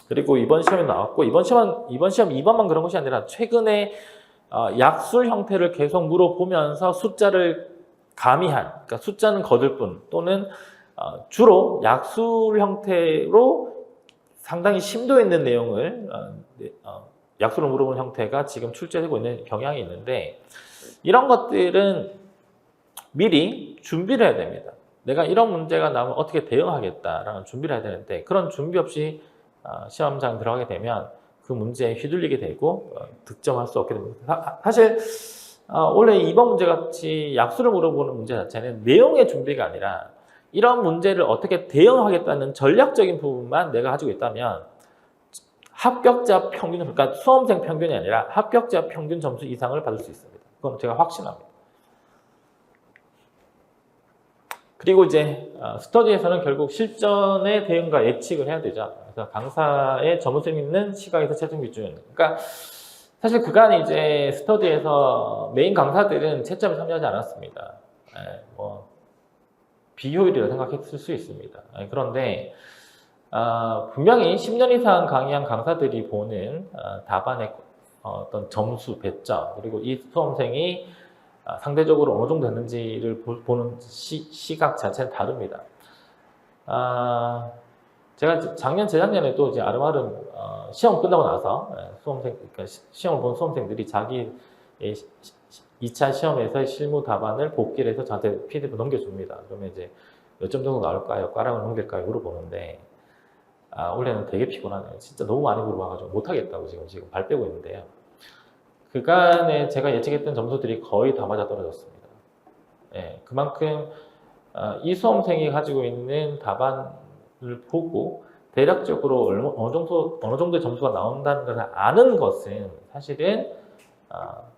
그리고 이번 시험에 나왔고 이번 시험 2번만 그런 것이 아니라 최근에 약술 형태를 계속 물어보면서 숫자를 가미한, 그러니까 숫자는 거들 뿐 또는 주로 약술 형태로 상당히 심도 있는 내용을 약술을 물어보는 형태가 지금 출제되고 있는 경향이 있는데, 이런 것들은 미리 준비를 해야 됩니다. 내가 이런 문제가 나오면 어떻게 대응하겠다라는 준비를 해야 되는데, 그런 준비 없이 시험장 들어가게 되면 그 문제에 휘둘리게 되고 득점할 수 없게 됩니다. 사실 원래 2번 문제 같이 약수를 물어보는 문제 자체는 내용의 준비가 아니라 이런 문제를 어떻게 대응하겠다는 전략적인 부분만 내가 가지고 있다면 합격자 평균, 그러니까 수험생 평균이 아니라 합격자 평균 점수 이상을 받을 수 있습니다. 그건 제가 확신합니다. 그리고 이제 스터디에서는 결국 실전의 대응과 예측을 해야 되죠. 그래서 강사의 전문성 있는 시각에서 최종 기준. 그러니까 사실 그간 이제 스터디에서 메인 강사들은 채점에 참여하지 않았습니다. 뭐 비효율이라고 생각했을 수 있습니다. 그런데 분명히 10년 이상 강의한 강사들이 보는 답안의 어떤 점수, 배점, 그리고 이 수험생이 상대적으로 어느 정도 됐는지를 보는 시각 자체는 다릅니다. 제가 작년, 재작년에도 이제 아름아름 시험 끝나고 나서 그러니까 시험을 본 수험생들이 자기 2차 시험에서의 실무 답안을 복기를 해서 저한테 PDF 넘겨줍니다. 그러면 이제 몇 점 정도 나올까요? 과락을 넘길까요? 물어보는데, 원래는 되게 피곤하네요. 진짜 너무 많이 물어봐가지고 못하겠다고 지금 발 빼고 있는데요. 그간에 제가 예측했던 점수들이 거의 다 맞아 떨어졌습니다. 그만큼 이 수험생이 가지고 있는 답안을 보고 대략적으로 어느 정도의 점수가 나온다는 것을 아는 것은 사실은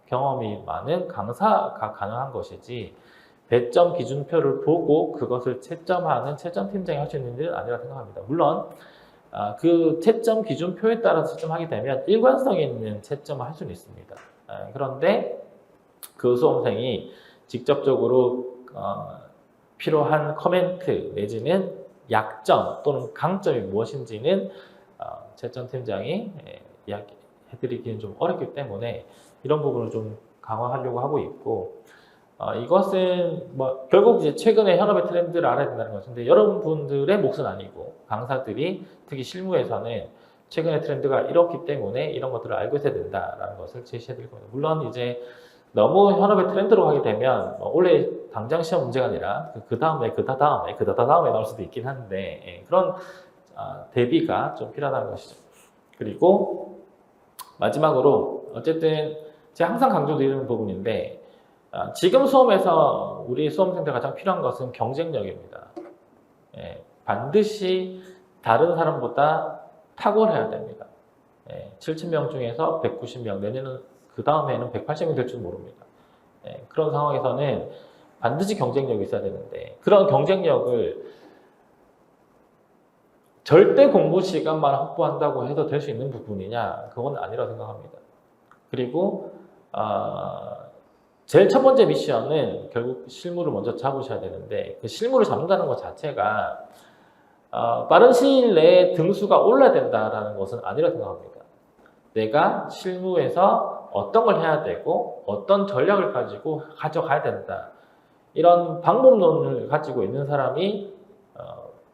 경험이 많은 강사가 가능한 것이지, 배점 기준표를 보고 그것을 채점하는 채점팀장이 할 수 있는 일은 아니라 생각합니다. 물론 그 채점 기준표에 따라서 채점하게 되면 일관성 있는 채점을 할 수는 있습니다. 그런데 그 수험생이 직접적으로 필요한 커멘트 내지는 약점 또는 강점이 무엇인지는 채점팀장이 이야기해드리기는 좀 어렵기 때문에 이런 부분을 좀 강화하려고 하고 있고, 이것은 뭐 결국 이제 최근에 현업의 트렌드를 알아야 된다는 것인데, 여러분들의 몫은 아니고 강사들이 특히 실무에서는 최근의 트렌드가 이렇기 때문에 이런 것들을 알고 있어야 된다라는 것을 제시해드릴 겁니다. 물론 이제 너무 현업의 트렌드로 가게 되면 원래 당장 시험 문제가 아니라 그 다음에 나올 수도 있긴 한데, 그런 대비가 좀 필요하다는 것이죠. 그리고 마지막으로 어쨌든 제가 항상 강조드리는 부분인데, 지금 수험에서 우리 수험생들 가장 필요한 것은 경쟁력입니다. 반드시 다른 사람보다 탁월해야 됩니다. 7,000명 중에서 190명, 내년은 그 다음에는 180명 될 줄 모릅니다. 그런 상황에서는 반드시 경쟁력이 있어야 되는데, 그런 경쟁력을 절대 공부 시간만 확보한다고 해서 될 수 있는 부분이냐? 그건 아니라고 생각합니다. 그리고 제일 첫 번째 미션은 결국 실무를 먼저 잡으셔야 되는데, 그 실무를 잡는다는 것 자체가 빠른 시일 내에 등수가 올라야 된다는 것은 아니라고 생각합니다. 내가 실무에서 어떤 걸 해야 되고 어떤 전략을 가지고 가져가야 된다, 이런 방법론을 가지고 있는 사람이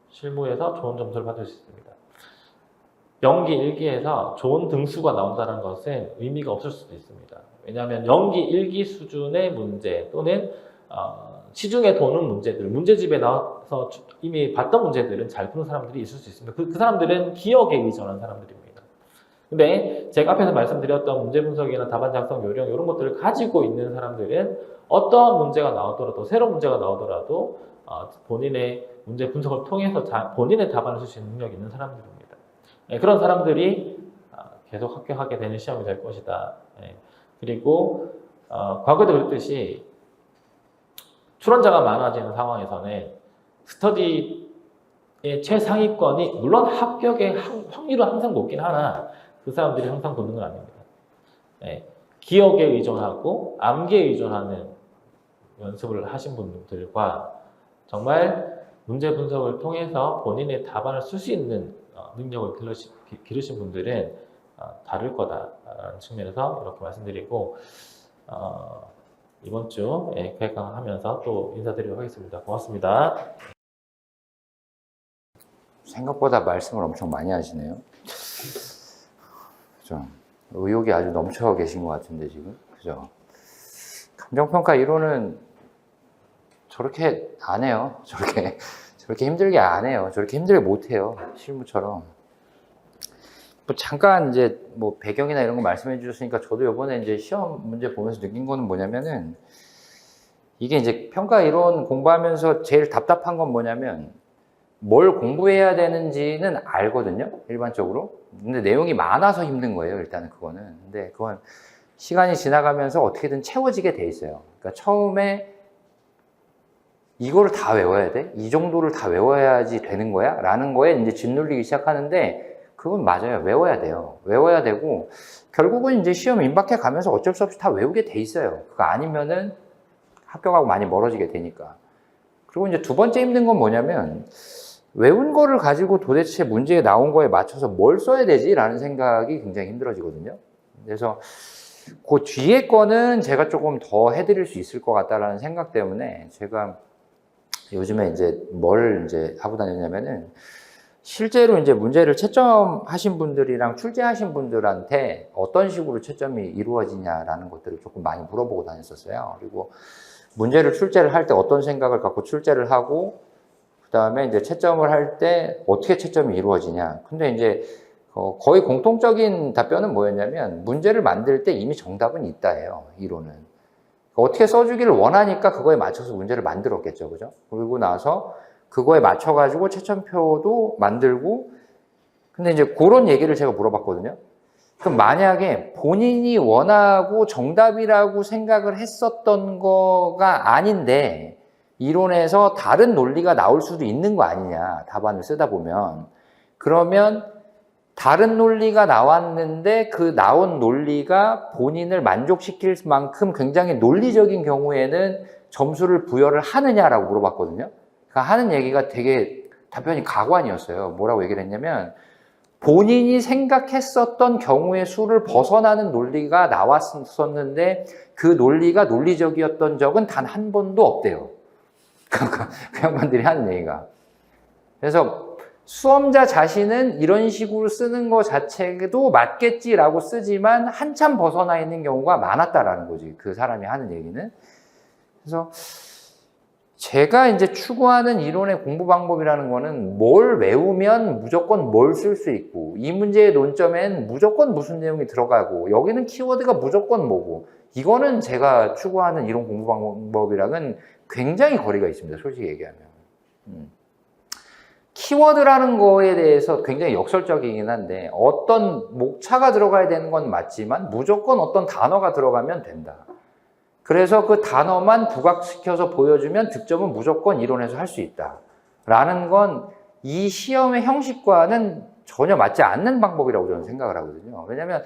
실무에서 좋은 점수를 받을 수 있습니다. 연기 1기에서 좋은 등수가 나온다는 것은 의미가 없을 수도 있습니다. 왜냐하면 연기 1기 수준의 문제 또는 시중에 도는 문제들, 문제집에 나와서 이미 봤던 문제들은 잘 푸는 사람들이 있을 수 있습니다. 그 사람들은 기억에 의존한 사람들입니다. 근데 제가 앞에서 말씀드렸던 문제 분석이나 답안 작성 요령 이런 것들을 가지고 있는 사람들은 어떠한 문제가 나오더라도, 새로운 문제가 나오더라도 본인의 문제 분석을 통해서 본인의 답안을 쓸 수 있는 능력이 있는 사람들입니다. 그런 사람들이 계속 합격하게 되는 시험이 될 것이다. 그리고 과거에도 그랬듯이 출원자가 많아지는 상황에서는 스터디의 최상위권이 물론 합격의 확률은 항상 높긴 하나 그 사람들이 항상 붙는 건 아닙니다. 네. 기억에 의존하고 암기에 의존하는 연습을 하신 분들과 정말 문제 분석을 통해서 본인의 답안을 쓸 수 있는 능력을 기르신 분들은 다를 거다라는 측면에서 이렇게 말씀드리고 이번 주 개강하면서 또 인사드리도록 하겠습니다. 고맙습니다. 생각보다 말씀을 엄청 많이 하시네요. 그죠? 의욕이 아주 넘쳐 계신 것 같은데 지금, 그죠? 감정평가 이론은 저렇게 안 해요. 저렇게 힘들게 안 해요. 저렇게 힘들게 못 해요. 실무처럼. 뭐 잠깐 이제 뭐 배경이나 이런 거 말씀해 주셨으니까 저도 요번에 이제 시험 문제 보면서 느낀 거는 뭐냐면은 이게 이제 평가 이론 공부하면서 제일 답답한 건 뭐냐면 뭘 공부해야 되는지는 알거든요. 일반적으로. 근데 내용이 많아서 힘든 거예요. 일단은 그거는. 근데 그건 시간이 지나가면서 어떻게든 채워지게 돼 있어요. 그러니까 처음에 이거를 다 외워야 돼? 이 정도를 다 외워야지 되는 거야? 라는 거에 이제 짓눌리기 시작하는데 그건 맞아요. 외워야 돼요. 외워야 되고 결국은 이제 시험 임박해 가면서 어쩔 수 없이 다 외우게 돼 있어요. 그거 아니면은 합격하고 많이 멀어지게 되니까. 그리고 이제 두 번째 힘든 건 뭐냐면 외운 거를 가지고 도대체 문제에 나온 거에 맞춰서 뭘 써야 되지? 라는 생각이 굉장히 힘들어지거든요. 그래서 그 뒤에 거는 제가 조금 더 해드릴 수 있을 것 같다라는 생각 때문에 제가 요즘에 이제 뭘 이제 하고 다녔냐면은 실제로 이제 문제를 채점하신 분들이랑 출제하신 분들한테 어떤 식으로 채점이 이루어지냐라는 것들을 조금 많이 물어보고 다녔었어요. 그리고 문제를 출제를 할 때 어떤 생각을 갖고 출제를 하고 그 다음에 이제 채점을 할 때 어떻게 채점이 이루어지냐. 근데 이제 거의 공통적인 답변은 뭐였냐면 문제를 만들 때 이미 정답은 있다예요. 이론은. 어떻게 써주기를 원하니까 그거에 맞춰서 문제를 만들었겠죠. 그죠? 그리고 나서 그거에 맞춰가지고 채점표도 만들고 근데 이제 그런 얘기를 제가 물어봤거든요. 그럼 만약에 본인이 원하고 정답이라고 생각을 했었던 거가 아닌데 이론에서 다른 논리가 나올 수도 있는 거 아니냐. 답안을 쓰다 보면. 그러면 다른 논리가 나왔는데 그 나온 논리가 본인을 만족시킬 만큼 굉장히 논리적인 경우에는 점수를 부여를 하느냐라고 물어봤거든요. 그러니까 하는 얘기가 되게 답변이 가관이었어요. 뭐라고 얘기를 했냐면 본인이 생각했었던 경우의 수를 벗어나는 논리가 나왔었는데 그 논리가 논리적이었던 적은 단 한 번도 없대요. 그 양반들이 하는 얘기가. 그래서 수험자 자신은 이런 식으로 쓰는 것 자체도 맞겠지라고 쓰지만 한참 벗어나 있는 경우가 많았다라는 거지. 그 사람이 하는 얘기는. 그래서 제가 이제 추구하는 이론의 공부 방법이라는 거는 뭘 외우면 무조건 뭘 쓸 수 있고 이 문제의 논점엔 무조건 무슨 내용이 들어가고 여기는 키워드가 무조건 뭐고 이거는 제가 추구하는 이론 공부 방법이랑은 굉장히 거리가 있습니다. 솔직히 얘기하면. 키워드라는 거에 대해서 굉장히 역설적이긴 한데 어떤 목차가 들어가야 되는 건 맞지만 무조건 어떤 단어가 들어가면 된다. 그래서 그 단어만 부각시켜서 보여주면 득점은 무조건 이론에서 할 수 있다. 라는 건 이 시험의 형식과는 전혀 맞지 않는 방법이라고 저는 생각을 하거든요. 왜냐하면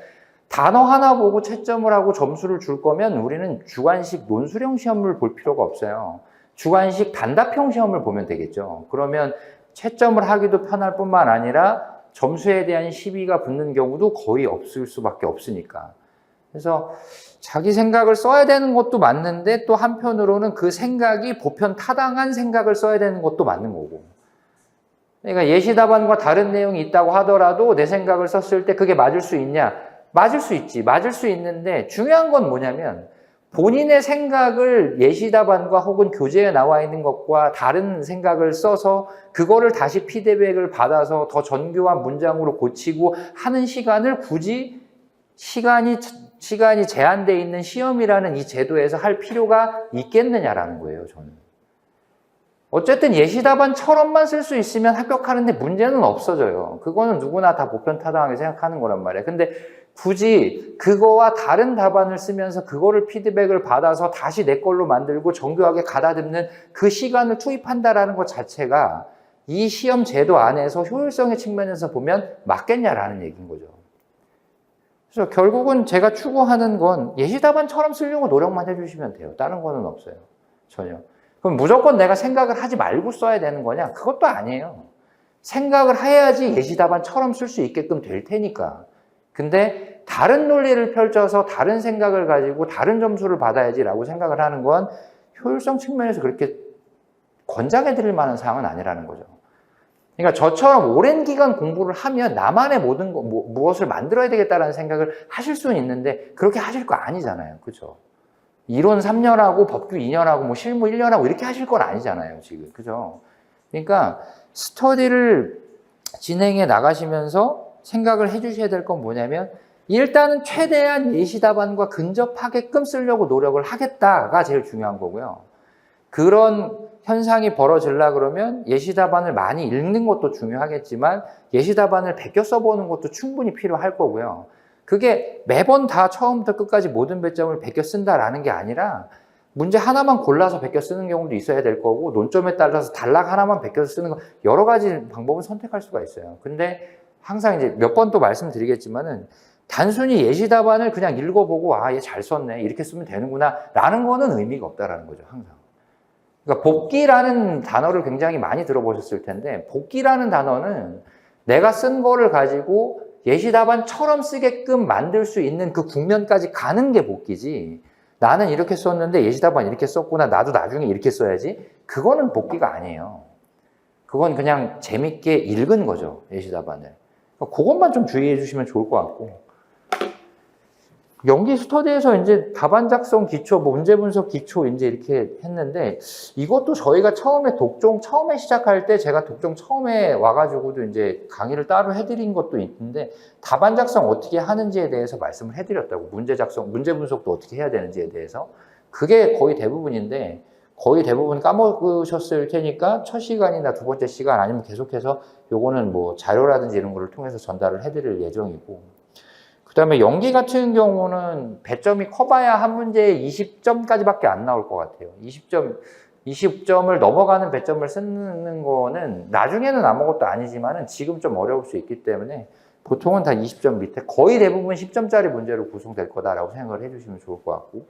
단어 하나 보고 채점을 하고 점수를 줄 거면 우리는 주관식 논술형 시험을 볼 필요가 없어요. 주관식 단답형 시험을 보면 되겠죠. 그러면 채점을 하기도 편할 뿐만 아니라 점수에 대한 시비가 붙는 경우도 거의 없을 수밖에 없으니까. 그래서 자기 생각을 써야 되는 것도 맞는데 또 한편으로는 그 생각이 보편 타당한 생각을 써야 되는 것도 맞는 거고. 그러니까 예시 답안과 다른 내용이 있다고 하더라도 내 생각을 썼을 때 그게 맞을 수 있냐? 맞을 수 있지. 맞을 수 있는데 중요한 건 뭐냐면 본인의 생각을 예시 답안과 혹은 교재에 나와 있는 것과 다른 생각을 써서 그거를 다시 피드백을 받아서 더 정교한 문장으로 고치고 하는 시간을 굳이 시간이 제한되어 있는 시험이라는 이 제도에서 할 필요가 있겠느냐라는 거예요, 저는. 어쨌든 예시 답안처럼만 쓸 수 있으면 합격하는데 문제는 없어져요. 그거는 누구나 다 보편타당하게 생각하는 거란 말이에요. 근데 굳이 그거와 다른 답안을 쓰면서 그거를 피드백을 받아서 다시 내 걸로 만들고 정교하게 가다듬는 그 시간을 투입한다라는 것 자체가 이 시험 제도 안에서 효율성의 측면에서 보면 맞겠냐라는 얘기인 거죠. 그래서 결국은 제가 추구하는 건 예시답안처럼 쓰려고 노력만 해주시면 돼요. 다른 거는 없어요. 전혀. 그럼 무조건 내가 생각을 하지 말고 써야 되는 거냐? 그것도 아니에요. 생각을 해야지 예시답안처럼 쓸 수 있게끔 될 테니까. 근데 다른 논리를 펼쳐서 다른 생각을 가지고 다른 점수를 받아야지라고 생각을 하는 건 효율성 측면에서 그렇게 권장해 드릴 만한 사항은 아니라는 거죠. 그러니까 저처럼 오랜 기간 공부를 하면 나만의 모든 거, 무엇을 만들어야 되겠다라는 생각을 하실 수는 있는데 그렇게 하실 거 아니잖아요. 그죠? 이론 3년 하고 법규 2년 하고 뭐 실무 1년 하고 이렇게 하실 건 아니잖아요. 지금. 그죠? 그러니까 스터디를 진행해 나가시면서 생각을 해 주셔야 될 건 뭐냐면 일단은 최대한 예시답안과 근접하게끔 쓰려고 노력을 하겠다가 제일 중요한 거고요. 그런 현상이 벌어지려 그러면 예시답안을 많이 읽는 것도 중요하겠지만 예시답안을 베껴 써보는 것도 충분히 필요할 거고요. 그게 매번 다 처음부터 끝까지 모든 배점을 베껴 쓴다라는 게 아니라 문제 하나만 골라서 베껴 쓰는 경우도 있어야 될 거고 논점에 따라서 단락 하나만 베껴서 쓰는 거 여러 가지 방법을 선택할 수가 있어요. 근데 항상 이제 몇 번 또 말씀드리겠지만은 단순히 예시답안을 그냥 읽어보고 아, 얘 잘 썼네 이렇게 쓰면 되는구나 라는 거는 의미가 없다라는 거죠. 항상. 그러니까 복기라는 단어를 굉장히 많이 들어보셨을 텐데 복기라는 단어는 내가 쓴 거를 가지고 예시답안처럼 쓰게끔 만들 수 있는 그 국면까지 가는 게 복기지 나는 이렇게 썼는데 예시답안 이렇게 썼구나 나도 나중에 이렇게 써야지 그거는 복기가 아니에요. 그건 그냥 재밌게 읽은 거죠. 예시답안을. 그것만 좀 주의해 주시면 좋을 것 같고 연기 스터디에서 이제 답안 작성 기초, 문제 분석 기초 이제 이렇게 했는데 이것도 저희가 처음에 독종 처음에 시작할 때 제가 독종 처음에 와가지고도 이제 강의를 따로 해드린 것도 있는데 답안 작성 어떻게 하는지에 대해서 말씀을 해드렸다고 문제 작성, 문제 분석도 어떻게 해야 되는지에 대해서 그게 거의 대부분인데 거의 대부분 까먹으셨을 테니까 첫 시간이나 두 번째 시간 아니면 계속해서 요거는 뭐 자료라든지 이런 거를 통해서 전달을 해드릴 예정이고 그 다음에 연기 같은 경우는 배점이 커봐야 한 문제에 20점까지밖에 안 나올 것 같아요. 20점을 넘어가는 배점을 쓰는 거는 나중에는 아무것도 아니지만은 지금 좀 어려울 수 있기 때문에 보통은 다 20점 밑에 거의 대부분 10점짜리 문제로 구성될 거다라고 생각을 해주시면 좋을 것 같고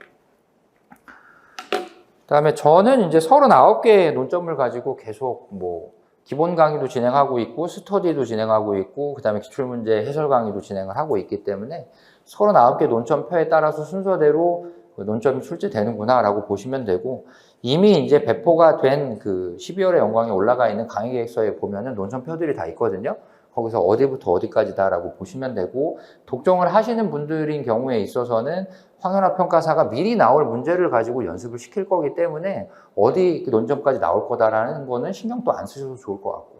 그 다음에 저는 이제 39개의 논점을 가지고 계속 뭐 기본 강의도 진행하고 있고 스터디도 진행하고 있고 그 다음에 기출문제 해설 강의도 진행을 하고 있기 때문에 39개 논점표에 따라서 순서대로 논점이 출제되는구나 라고 보시면 되고 이미 이제 배포가 된 그 12월에 영광에 올라가 있는 강의 계획서에 보면은 논점표들이 다 있거든요. 거기서 어디부터 어디까지다라고 보시면 되고 독종을 하시는 분들인 경우에 있어서는 황현아 평가사가 미리 나올 문제를 가지고 연습을 시킬 거기 때문에 어디 논점까지 나올 거다라는 거는 신경도 안 쓰셔도 좋을 것 같고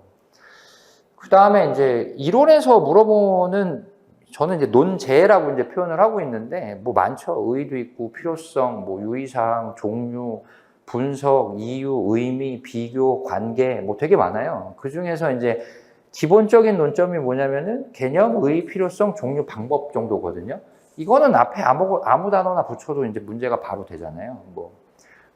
그 다음에 이제 이론에서 물어보는 저는 이제 논제라고 이제 표현을 하고 있는데 뭐 많죠. 의의도 있고 필요성, 뭐 유의사항, 종류, 분석, 이유, 의미, 비교, 관계 뭐 되게 많아요. 그 중에서 이제 기본적인 논점이 뭐냐면은 개념, 의의, 필요성, 종류, 방법 정도거든요. 이거는 앞에 아무 단어나 붙여도 이제 문제가 바로 되잖아요.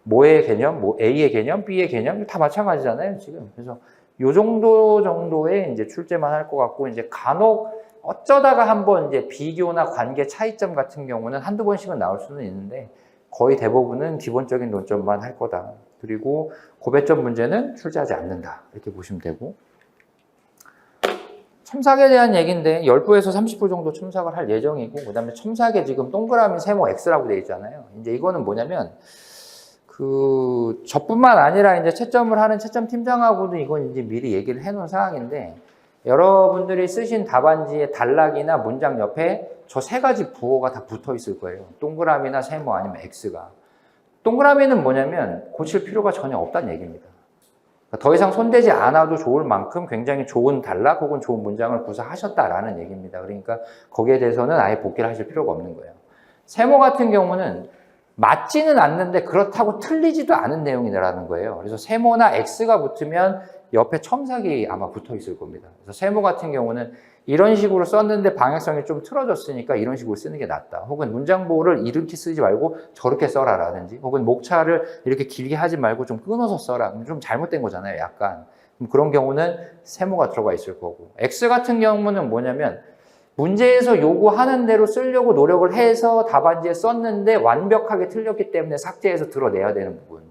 뭐의 개념, 뭐 A의 개념, B의 개념 다 마찬가지잖아요, 지금. 그래서 요 정도의 이제 출제만 할 것 같고 이제 간혹 어쩌다가 한번 이제 비교나 관계 차이점 같은 경우는 한두 번씩은 나올 수는 있는데 거의 대부분은 기본적인 논점만 할 거다. 그리고 고배점 문제는 출제하지 않는다. 이렇게 보시면 되고 첨삭에 대한 얘기인데 10부에서 30부 정도 첨삭을 할 예정이고 그 다음에 첨삭에 지금 동그라미 세모 X라고 되어 있잖아요. 이제 이거는 뭐냐면 저뿐만 아니라 이제 채점을 하는 채점 팀장하고도 이건 이제 미리 얘기를 해놓은 사항인데 여러분들이 쓰신 답안지의 단락이나 문장 옆에 저 세 가지 부호가 다 붙어 있을 거예요. 동그라미나 세모 아니면 X가. 동그라미는 뭐냐면 고칠 필요가 전혀 없다는 얘기입니다. 더 이상 손대지 않아도 좋을 만큼 굉장히 좋은 단락 혹은 좋은 문장을 구사하셨다라는 얘기입니다. 그러니까 거기에 대해서는 아예 복기를 하실 필요가 없는 거예요. 세모 같은 경우는 맞지는 않는데 그렇다고 틀리지도 않은 내용이라는 거예요. 그래서 세모나 X가 붙으면 옆에 첨삭이 아마 붙어 있을 겁니다. 그래서 세모 같은 경우는 이런 식으로 썼는데 방향성이 좀 틀어졌으니까 이런 식으로 쓰는 게 낫다. 혹은 문장보호를 이렇게 쓰지 말고 저렇게 써라라든지, 혹은 목차를 이렇게 길게 하지 말고 좀 끊어서 써라. 좀 잘못된 거잖아요, 약간. 그런 경우는 세모가 들어가 있을 거고. X 같은 경우는 뭐냐면 문제에서 요구하는 대로 쓰려고 노력을 해서 답안지에 썼는데 완벽하게 틀렸기 때문에 삭제해서 드러내야 되는 부분.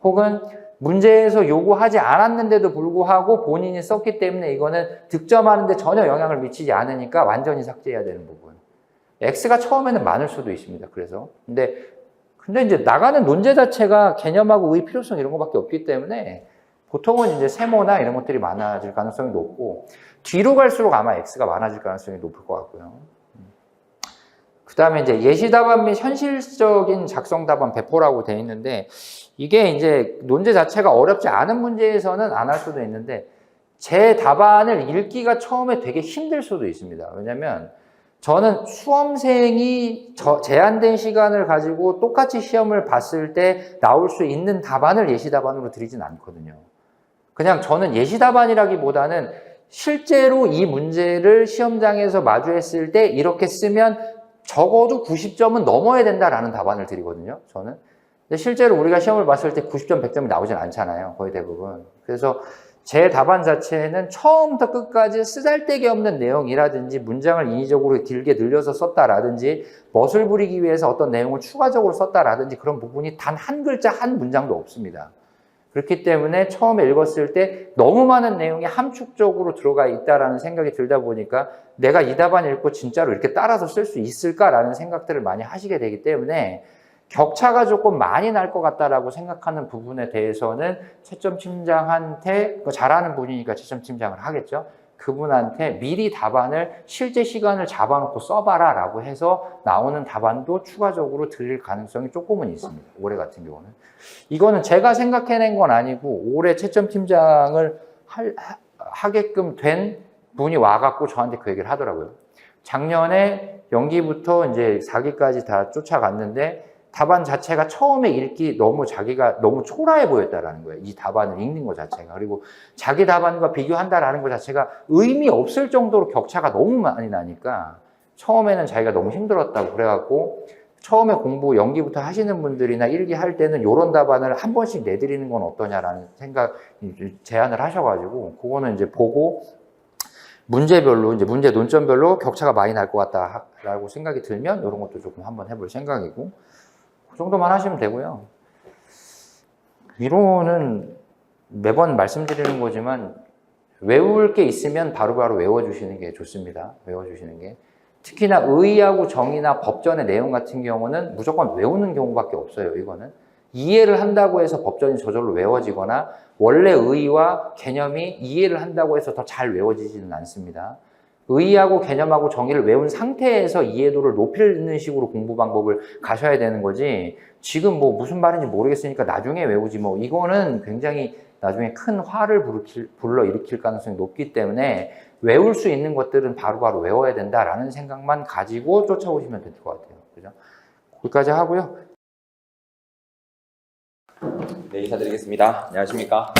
혹은 문제에서 요구하지 않았는데도 불구하고 본인이 썼기 때문에 이거는 득점하는데 전혀 영향을 미치지 않으니까 완전히 삭제해야 되는 부분. X가 처음에는 많을 수도 있습니다. 그래서. 근데 이제 나가는 논제 자체가 개념하고 의 필요성 이런 것밖에 없기 때문에 보통은 이제 세모나 이런 것들이 많아질 가능성이 높고, 뒤로 갈수록 아마 X가 많아질 가능성이 높을 것 같고요. 그 다음에 이제 예시 답안 및 현실적인 작성 답안 배포라고 되어 있는데, 이게 이제 논제 자체가 어렵지 않은 문제에서는 안 할 수도 있는데, 제 답안을 읽기가 처음에 되게 힘들 수도 있습니다. 왜냐면 저는 수험생이 제한된 시간을 가지고 똑같이 시험을 봤을 때 나올 수 있는 답안을 예시 답안으로 드리진 않거든요. 그냥 저는 예시 답안이라기보다는 실제로 이 문제를 시험장에서 마주했을 때 이렇게 쓰면 적어도 90점은 넘어야 된다라는 답안을 드리거든요, 저는. 근데 실제로 우리가 시험을 봤을 때 90점, 100점이 나오진 않잖아요, 거의 대부분. 그래서 제 답안 자체는 처음부터 끝까지 쓰잘데기 없는 내용이라든지 문장을 인위적으로 길게 늘려서 썼다라든지 멋을 부리기 위해서 어떤 내용을 추가적으로 썼다라든지 그런 부분이 단 한 글자 한 문장도 없습니다. 그렇기 때문에 처음에 읽었을 때 너무 많은 내용이 함축적으로 들어가 있다라는 생각이 들다 보니까 내가 이 답안 읽고 진짜로 이렇게 따라서 쓸 수 있을까라는 생각들을 많이 하시게 되기 때문에 격차가 조금 많이 날 것 같다라고 생각하는 부분에 대해서는 채점 팀장한테, 잘하는 분이니까 채점 팀장을 하겠죠. 그분한테 미리 답안을 실제 시간을 잡아놓고 써봐라 라고 해서 나오는 답안도 추가적으로 드릴 가능성이 조금은 있습니다. 올해 같은 경우는. 이거는 제가 생각해낸 건 아니고 올해 채점 팀장을 하게끔 된 분이 와갖고 저한테 그 얘기를 하더라고요. 작년에 연기부터 이제 4기까지 다 쫓아갔는데 답안 자체가 처음에 읽기 자기가 너무 초라해 보였다라는 거예요. 이 답안을 읽는 것 자체가. 그리고 자기 답안과 비교한다라는 것 자체가 의미 없을 정도로 격차가 너무 많이 나니까 처음에는 자기가 너무 힘들었다고 그래갖고 처음에 공부 연기부터 하시는 분들이나 1기 할 때는 이런 답안을 한 번씩 내드리는 건 어떠냐라는 제안을 하셔가지고 그거는 이제 보고 문제별로 이제 문제 논점별로 격차가 많이 날 것 같다라고 생각이 들면 이런 것도 조금 한번 해볼 생각이고 그 정도만 하시면 되고요. 이론은 매번 말씀드리는 거지만 외울 게 있으면 바로바로 외워주시는 게 좋습니다. 외워주시는 게. 특히나 의하고 정의나 법전의 내용 같은 경우는 무조건 외우는 경우밖에 없어요. 이거는. 이해를 한다고 해서 법전이 저절로 외워지거나 원래 의와 개념이 이해를 한다고 해서 더 잘 외워지지는 않습니다. 의하고 개념하고 정의를 외운 상태에서 이해도를 높이는 식으로 공부 방법을 가셔야 되는 거지 지금 뭐 무슨 말인지 모르겠으니까 나중에 외우지 뭐 이거는 굉장히 나중에 큰 화를 불러일으킬 가능성이 높기 때문에 외울 수 있는 것들은 바로바로 외워야 된다라는 생각만 가지고 쫓아오시면 될 것 같아요. 그죠? 거기까지 하고요. 네, 인사드리겠습니다. 안녕하십니까.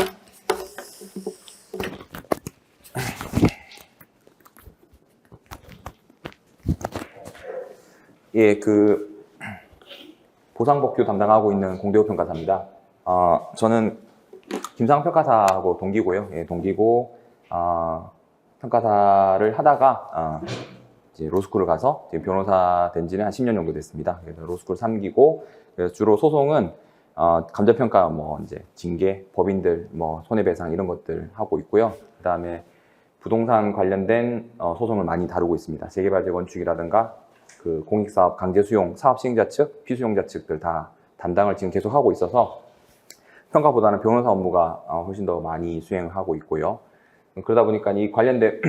예, 보상법규 담당하고 있는 공대호 평가사입니다. 저는 김상 평가사하고 동기고요. 예, 동기고, 평가사를 하다가, 이제 로스쿨을 가서 지금 변호사 된 지는 한 10년 정도 됐습니다. 그래서 로스쿨 3기고, 그래서 주로 소송은, 감정평가, 이제 징계, 법인들, 손해배상 이런 것들 하고 있고요. 그 다음에 부동산 관련된 소송을 많이 다루고 있습니다. 재개발 재건축이라든가, 공익사업 강제수용, 사업 시행자 측, 피수용자 측들 다 담당을 지금 계속 하고 있어서 평가보다는 변호사 업무가 훨씬 더 많이 수행을 하고 있고요. 그러다 보니까 이 관련된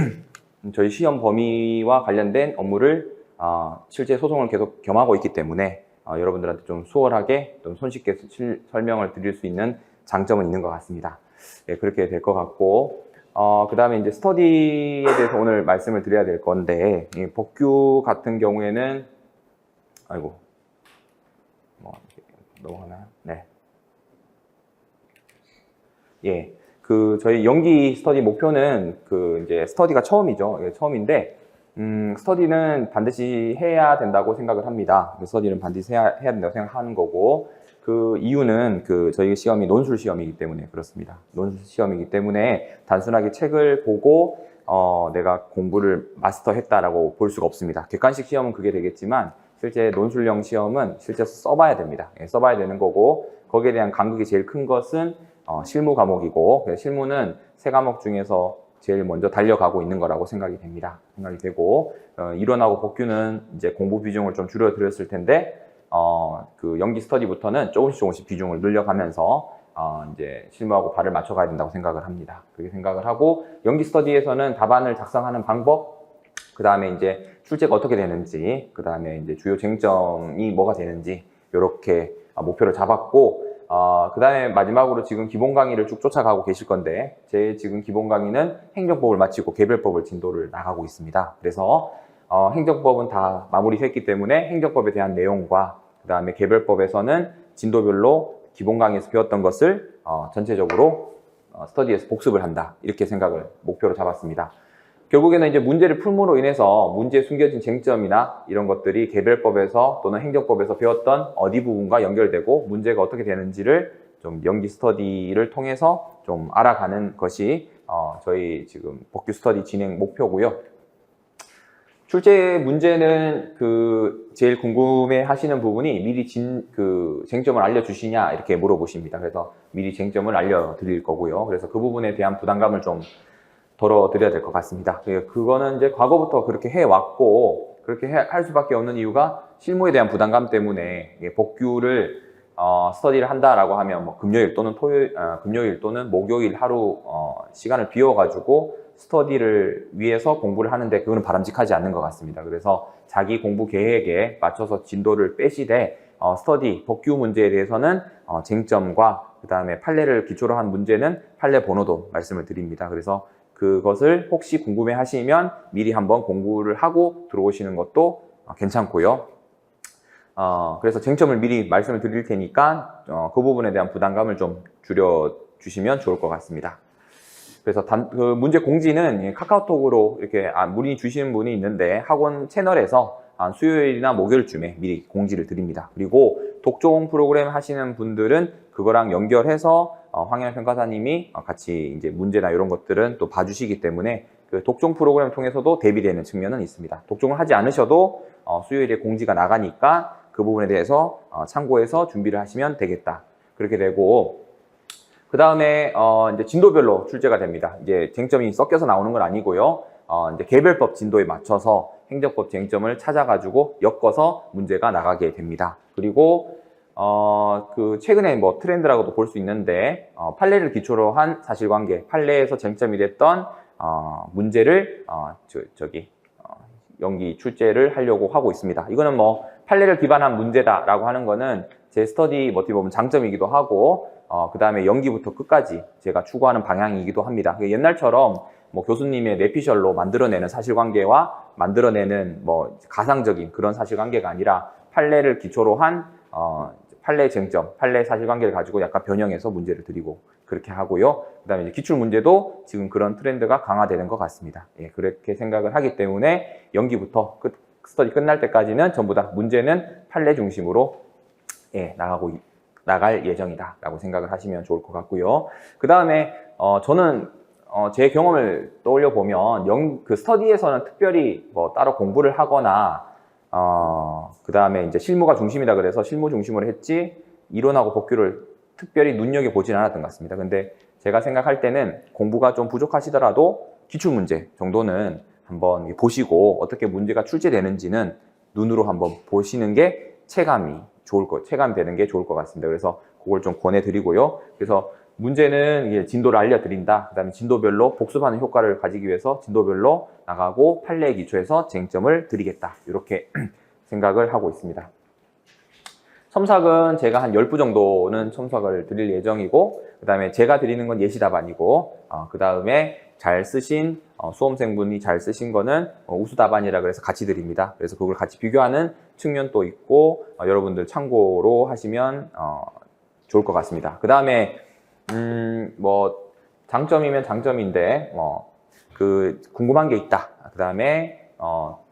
저희 시험 범위와 관련된 업무를 실제 소송을 계속 겸하고 있기 때문에 여러분들한테 좀 수월하게 좀 손쉽게 설명을 드릴 수 있는 장점은 있는 것 같습니다. 네, 그렇게 될 것 같고 그 다음에 이제 스터디에 대해서 오늘 말씀을 드려야 될 건데 이 법규 같은 경우에는 넘어가나요? 네. 예. 저희 연기 스터디 목표는 이제 스터디가 처음이죠. 예, 처음인데, 스터디는 반드시 해야 된다고 생각을 합니다. 스터디는 반드시 해야 된다고 생각하는 거고, 그 이유는 저희 시험이 논술 시험이기 때문에 그렇습니다. 논술 시험이기 때문에 단순하게 책을 보고, 내가 공부를 마스터했다라고 볼 수가 없습니다. 객관식 시험은 그게 되겠지만, 실제 논술형 시험은 실제 써봐야 됩니다. 예, 써봐야 되는 거고, 거기에 대한 간극이 제일 큰 것은 실무 과목이고, 실무는 세 과목 중에서 제일 먼저 달려가고 있는 거라고 생각이 되고, 이론하고 복규는 이제 공부 비중을 좀 줄여드렸을 텐데, 연기 스터디부터는 조금씩 비중을 늘려가면서, 이제 실무하고 발을 맞춰가야 된다고 생각을 합니다. 그렇게 생각을 하고, 연기 스터디에서는 답안을 작성하는 방법, 그 다음에 이제 출제가 어떻게 되는지, 그 다음에 이제 주요 쟁점이 뭐가 되는지, 이렇게 목표를 잡았고, 그 다음에 마지막으로 지금 기본 강의를 쭉 쫓아가고 계실 건데, 제 지금 기본 강의는 행정법을 마치고 개별법을 진도를 나가고 있습니다. 그래서 행정법은 다 마무리했기 때문에 행정법에 대한 내용과 그 다음에 개별법에서는 진도별로 기본 강의에서 배웠던 것을 전체적으로 스터디에서 복습을 한다. 이렇게 목표로 잡았습니다. 결국에는 이제 문제를 풀므로 인해서 문제에 숨겨진 쟁점이나 이런 것들이 개별법에서 또는 행정법에서 배웠던 어디 부분과 연결되고 문제가 어떻게 되는지를 좀 연기 스터디를 통해서 좀 알아가는 것이 저희 지금 복규 스터디 진행 목표고요. 출제 문제는 제일 궁금해 하시는 부분이 미리 쟁점을 알려주시냐 이렇게 물어보십니다. 그래서 미리 쟁점을 알려드릴 거고요. 그래서 그 부분에 대한 부담감을 좀 덜어드려야 될 것 같습니다. 그거는 이제 과거부터 그렇게 해왔고, 그렇게 할 수밖에 없는 이유가 실무에 대한 부담감 때문에 복규를 스터디를 한다라고 하면 뭐 금요일 또는 목요일 하루 시간을 비워가지고 스터디를 위해서 공부를 하는데 그거는 바람직하지 않는 것 같습니다. 그래서 자기 공부 계획에 맞춰서 진도를 빼시되 스터디, 복규 문제에 대해서는 쟁점과 그 다음에 판례를 기초로 한 문제는 판례 번호도 말씀을 드립니다. 그래서 그것을 혹시 궁금해 하시면 미리 한번 공부를 하고 들어오시는 것도 괜찮고요. 그래서 쟁점을 미리 말씀을 드릴 테니까 그 부분에 대한 부담감을 좀 줄여주시면 좋을 것 같습니다. 그래서 문제 공지는 카카오톡으로 이렇게 문의 주시는 분이 있는데 학원 채널에서 수요일이나 목요일쯤에 미리 공지를 드립니다. 그리고 독종 프로그램 하시는 분들은 그거랑 연결해서 황현현 평가사님이 같이 이제 문제나 이런 것들은 또 봐주시기 때문에 그 독종 프로그램 통해서도 대비되는 측면은 있습니다. 독종을 하지 않으셔도 수요일에 공지가 나가니까 그 부분에 대해서 참고해서 준비를 하시면 되겠다. 그렇게 되고, 그 다음에 이제 진도별로 출제가 됩니다. 이제 쟁점이 섞여서 나오는 건 아니고요. 이제 개별법 진도에 맞춰서 행정법 쟁점을 찾아가지고 엮어서 문제가 나가게 됩니다. 그리고 최근에 뭐 트렌드라고도 볼 수 있는데 판례를 기초로 한 사실관계, 판례에서 쟁점이 됐던 문제를 연기 출제를 하려고 하고 있습니다. 이거는 뭐 판례를 기반한 문제다라고 하는 거는 제 스터디 어떻게 보면 장점이기도 하고 그 다음에 연기부터 끝까지 제가 추구하는 방향이기도 합니다. 옛날처럼 뭐 교수님의 뇌피셜로 만들어내는 사실관계와 만들어내는 뭐 가상적인 그런 사실관계가 아니라 판례를 기초로 한 판례 쟁점, 판례 사실관계를 가지고 약간 변형해서 문제를 드리고 그렇게 하고요. 그 다음에 기출 문제도 지금 그런 트렌드가 강화되는 것 같습니다. 예, 그렇게 생각을 하기 때문에 연기부터 스터디 끝날 때까지는 전부 다 문제는 판례 중심으로 나갈 예정이다 라고 생각을 하시면 좋을 것 같고요. 그 다음에 저는 제 경험을 떠올려 보면 스터디에서는 특별히 뭐 따로 공부를 하거나 그 다음에 이제 실무가 중심이다 그래서 실무 중심으로 했지 이론하고 복규를 특별히 눈여겨보지는 않았던 것 같습니다. 근데 제가 생각할 때는 공부가 좀 부족하시더라도 기출문제 정도는 한번 보시고 어떻게 문제가 출제되는지는 눈으로 한번 보시는 게 체감이 되는 게 좋을 것 같습니다. 그래서 그걸 좀 권해드리고요. 그래서 문제는 진도를 알려드린다. 그 다음에 진도별로 복습하는 효과를 가지기 위해서 진도별로 나가고 판례에 기초해서 쟁점을 드리겠다. 이렇게 생각을 하고 있습니다. 첨삭은 제가 한 10부 정도는 첨삭을 드릴 예정이고 그 다음에 제가 드리는 건 예시 답안이고 그 다음에 잘 쓰신 수험생분이 잘 쓰신 거는 우수 답안이라 그래서 같이 드립니다. 그래서 그걸 같이 비교하는 측면도 있고 여러분들 참고로 하시면 좋을 것 같습니다. 그 다음에 장점이면 장점인데 그 궁금한 게 있다. 그다음에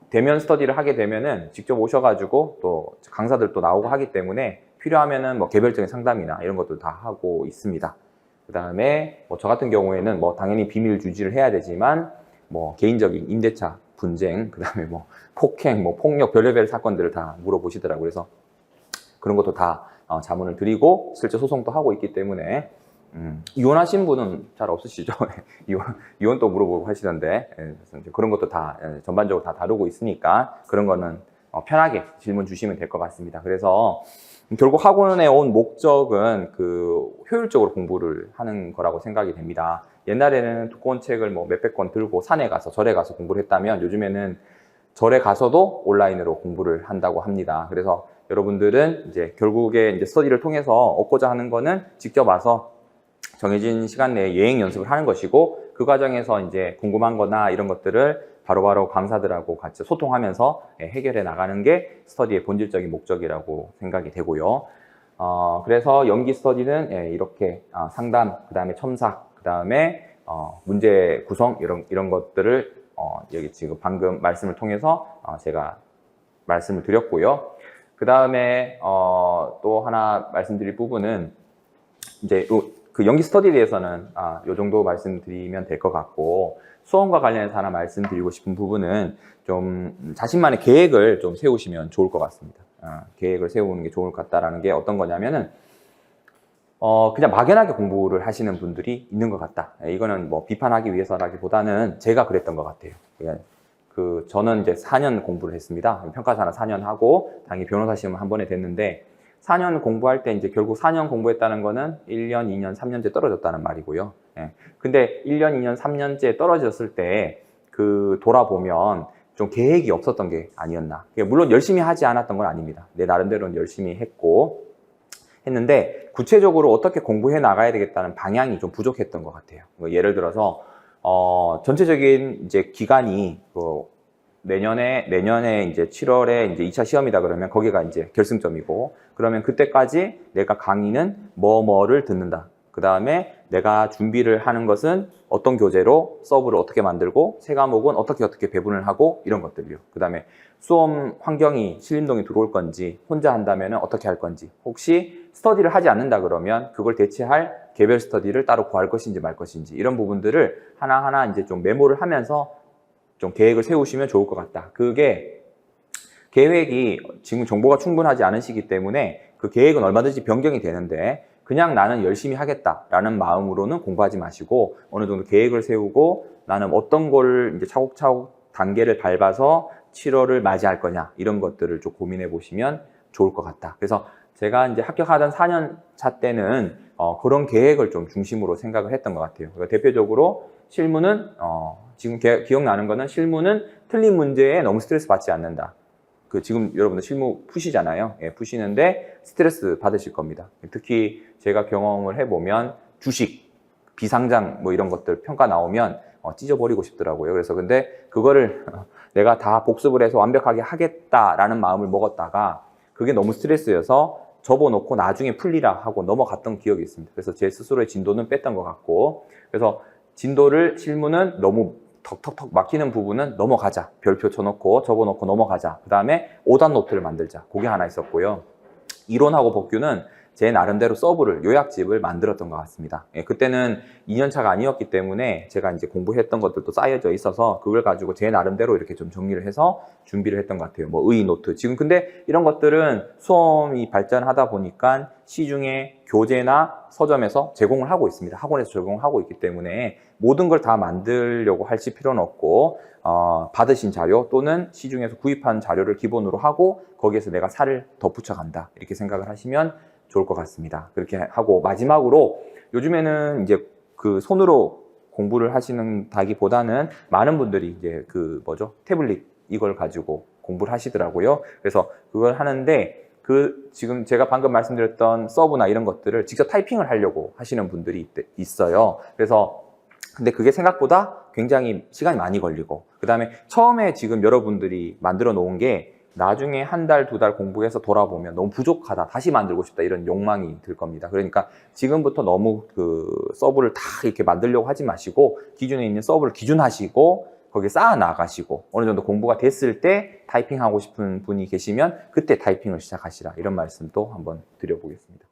대면 스터디를 하게 되면은 직접 오셔가지고 또 강사들도 나오고 하기 때문에 필요하면은 뭐 개별적인 상담이나 이런 것도 다 하고 있습니다. 그다음에 저 같은 경우에는 당연히 비밀 유지를 해야 되지만 개인적인 임대차 분쟁, 그다음에 폭행, 폭력 별의별 사건들을 다 물어보시더라고요. 그래서 그런 것도 다 자문을 드리고 실제 소송도 하고 있기 때문에 이혼하신 분은 잘 없으시죠? 이혼도 물어보고 하시던데 그래서 이제 그런 것도 다 전반적으로 다 다루고 있으니까 그런 거는 편하게 질문 주시면 될 것 같습니다. 그래서 결국 학원에 온 목적은 그 효율적으로 공부를 하는 거라고 생각이 됩니다. 옛날에는 두꺼운 책을 몇백 권 들고 산에 가서 절에 가서 공부를 했다면 요즘에는 절에 가서도 온라인으로 공부를 한다고 합니다. 그래서 여러분들은 이제 결국에 이제 스터디를 통해서 얻고자 하는 거는 직접 와서 정해진 시간 내에 예행 연습을 하는 것이고 그 과정에서 이제 궁금한 거나 이런 것들을 바로바로 강사들하고 같이 소통하면서 해결해 나가는 게 스터디의 본질적인 목적이라고 생각이 되고요. 그래서 연기 스터디는 이렇게 상담, 그 다음에 첨삭, 그 다음에 문제 구성 이런 것들을 여기 지금 방금 말씀을 통해서 제가 말씀을 드렸고요. 그 다음에 또 하나 말씀드릴 부분은 이제 그 연기 스터디에 대해서는 요 정도 말씀드리면 될 것 같고 수험과 관련해서 하나 말씀드리고 싶은 부분은 좀 자신만의 계획을 좀 세우시면 좋을 것 같습니다. 계획을 세우는 게 좋을 것 같다라는 게 어떤 거냐면은 그냥 막연하게 공부를 하시는 분들이 있는 것 같다. 이거는 비판하기 위해서라기보다는 제가 그랬던 것 같아요. 저는 이제 4년 공부를 했습니다. 평가사는 4년 하고 당연히 변호사 시험은 한 번에 됐는데 4년 공부할 때 이제 결국 4년 공부했다는 거는 1년, 2년, 3년째 떨어졌다는 말이고요. 근데 1년, 2년, 3년째 떨어졌을 때 돌아보면 좀 계획이 없었던 게 아니었나. 물론 열심히 하지 않았던 건 아닙니다. 내 나름대로는 열심히 했는데 구체적으로 어떻게 공부해 나가야 되겠다는 방향이 좀 부족했던 것 같아요. 예를 들어서 전체적인 이제 기간이 내년에 이제 7월에 이제 2차 시험이다 그러면 거기가 이제 결승점이고 그러면 그때까지 내가 강의는 뭐를 듣는다. 그 다음에 내가 준비를 하는 것은 어떤 교재로 서브를 어떻게 만들고 세 과목은 어떻게 배분을 하고 이런 것들이요. 그 다음에 수험 환경이 신림동에 들어올 건지 혼자 한다면 어떻게 할 건지 혹시 스터디를 하지 않는다 그러면 그걸 대체할 개별 스터디를 따로 구할 것인지 말 것인지 이런 부분들을 하나하나 이제 좀 메모를 하면서 좀 계획을 세우시면 좋을 것 같다. 그게 계획이 지금 정보가 충분하지 않으시기 때문에 그 계획은 얼마든지 변경이 되는데 그냥 나는 열심히 하겠다라는 마음으로는 공부하지 마시고 어느 정도 계획을 세우고 나는 어떤 걸 이제 차곡차곡 단계를 밟아서 7월을 맞이할 거냐 이런 것들을 좀 고민해 보시면 좋을 것 같다. 그래서 제가 이제 합격하던 4년 차 때는 그런 계획을 좀 중심으로 생각을 했던 것 같아요. 그러니까 대표적으로 실무는 지금 기억나는 거는 실무는 틀린 문제에 너무 스트레스 받지 않는다. 지금 여러분들 실무 푸시잖아요. 푸시는데 스트레스 받으실 겁니다. 특히 제가 경험을 해보면 주식, 비상장 이런 것들 평가 나오면 찢어버리고 싶더라고요. 그래서 근데 그거를 내가 다 복습을 해서 완벽하게 하겠다라는 마음을 먹었다가 그게 너무 스트레스여서 접어놓고 나중에 풀리라 하고 넘어갔던 기억이 있습니다. 그래서 제 스스로의 진도는 뺐던 것 같고 그래서 진도를 실무는 너무 턱턱턱 막히는 부분은 넘어가자. 별표 쳐놓고 접어놓고 넘어가자. 그 다음에 5단 노트를 만들자. 그게 하나 있었고요. 이론하고 복규는 제 나름대로 서브를 요약집을 만들었던 것 같습니다. 그때는 2년차가 아니었기 때문에 제가 이제 공부했던 것들도 쌓여져 있어서 그걸 가지고 제 나름대로 이렇게 좀 정리를 해서 준비를 했던 것 같아요. 의의 노트. 지금 근데 이런 것들은 수험이 발전하다 보니까 시중에 교재나 서점에서 제공을 하고 있습니다. 학원에서 제공을 하고 있기 때문에 모든 걸 다 만들려고 하실 필요는 없고 받으신 자료 또는 시중에서 구입한 자료를 기본으로 하고 거기에서 내가 살을 덧붙여 간다. 이렇게 생각을 하시면 좋을 것 같습니다. 그렇게 하고 마지막으로 요즘에는 이제 손으로 공부를 하시는다기보다는 많은 분들이 이제 태블릿 이걸 가지고 공부를 하시더라고요. 그래서 그걸 하는데 지금 제가 방금 말씀드렸던 서브나 이런 것들을 직접 타이핑을 하려고 하시는 분들이 있어요. 그래서 근데 그게 생각보다 굉장히 시간이 많이 걸리고 그 다음에 처음에 지금 여러분들이 만들어 놓은 게 나중에 한 달, 두 달 공부해서 돌아보면 너무 부족하다, 다시 만들고 싶다 이런 욕망이 들 겁니다. 그러니까 지금부터 너무 그 서브를 다 이렇게 만들려고 하지 마시고 기존에 있는 서브를 기준하시고 거기에 쌓아 나가시고 어느 정도 공부가 됐을 때 타이핑하고 싶은 분이 계시면 그때 타이핑을 시작하시라, 이런 말씀도 한번 드려보겠습니다.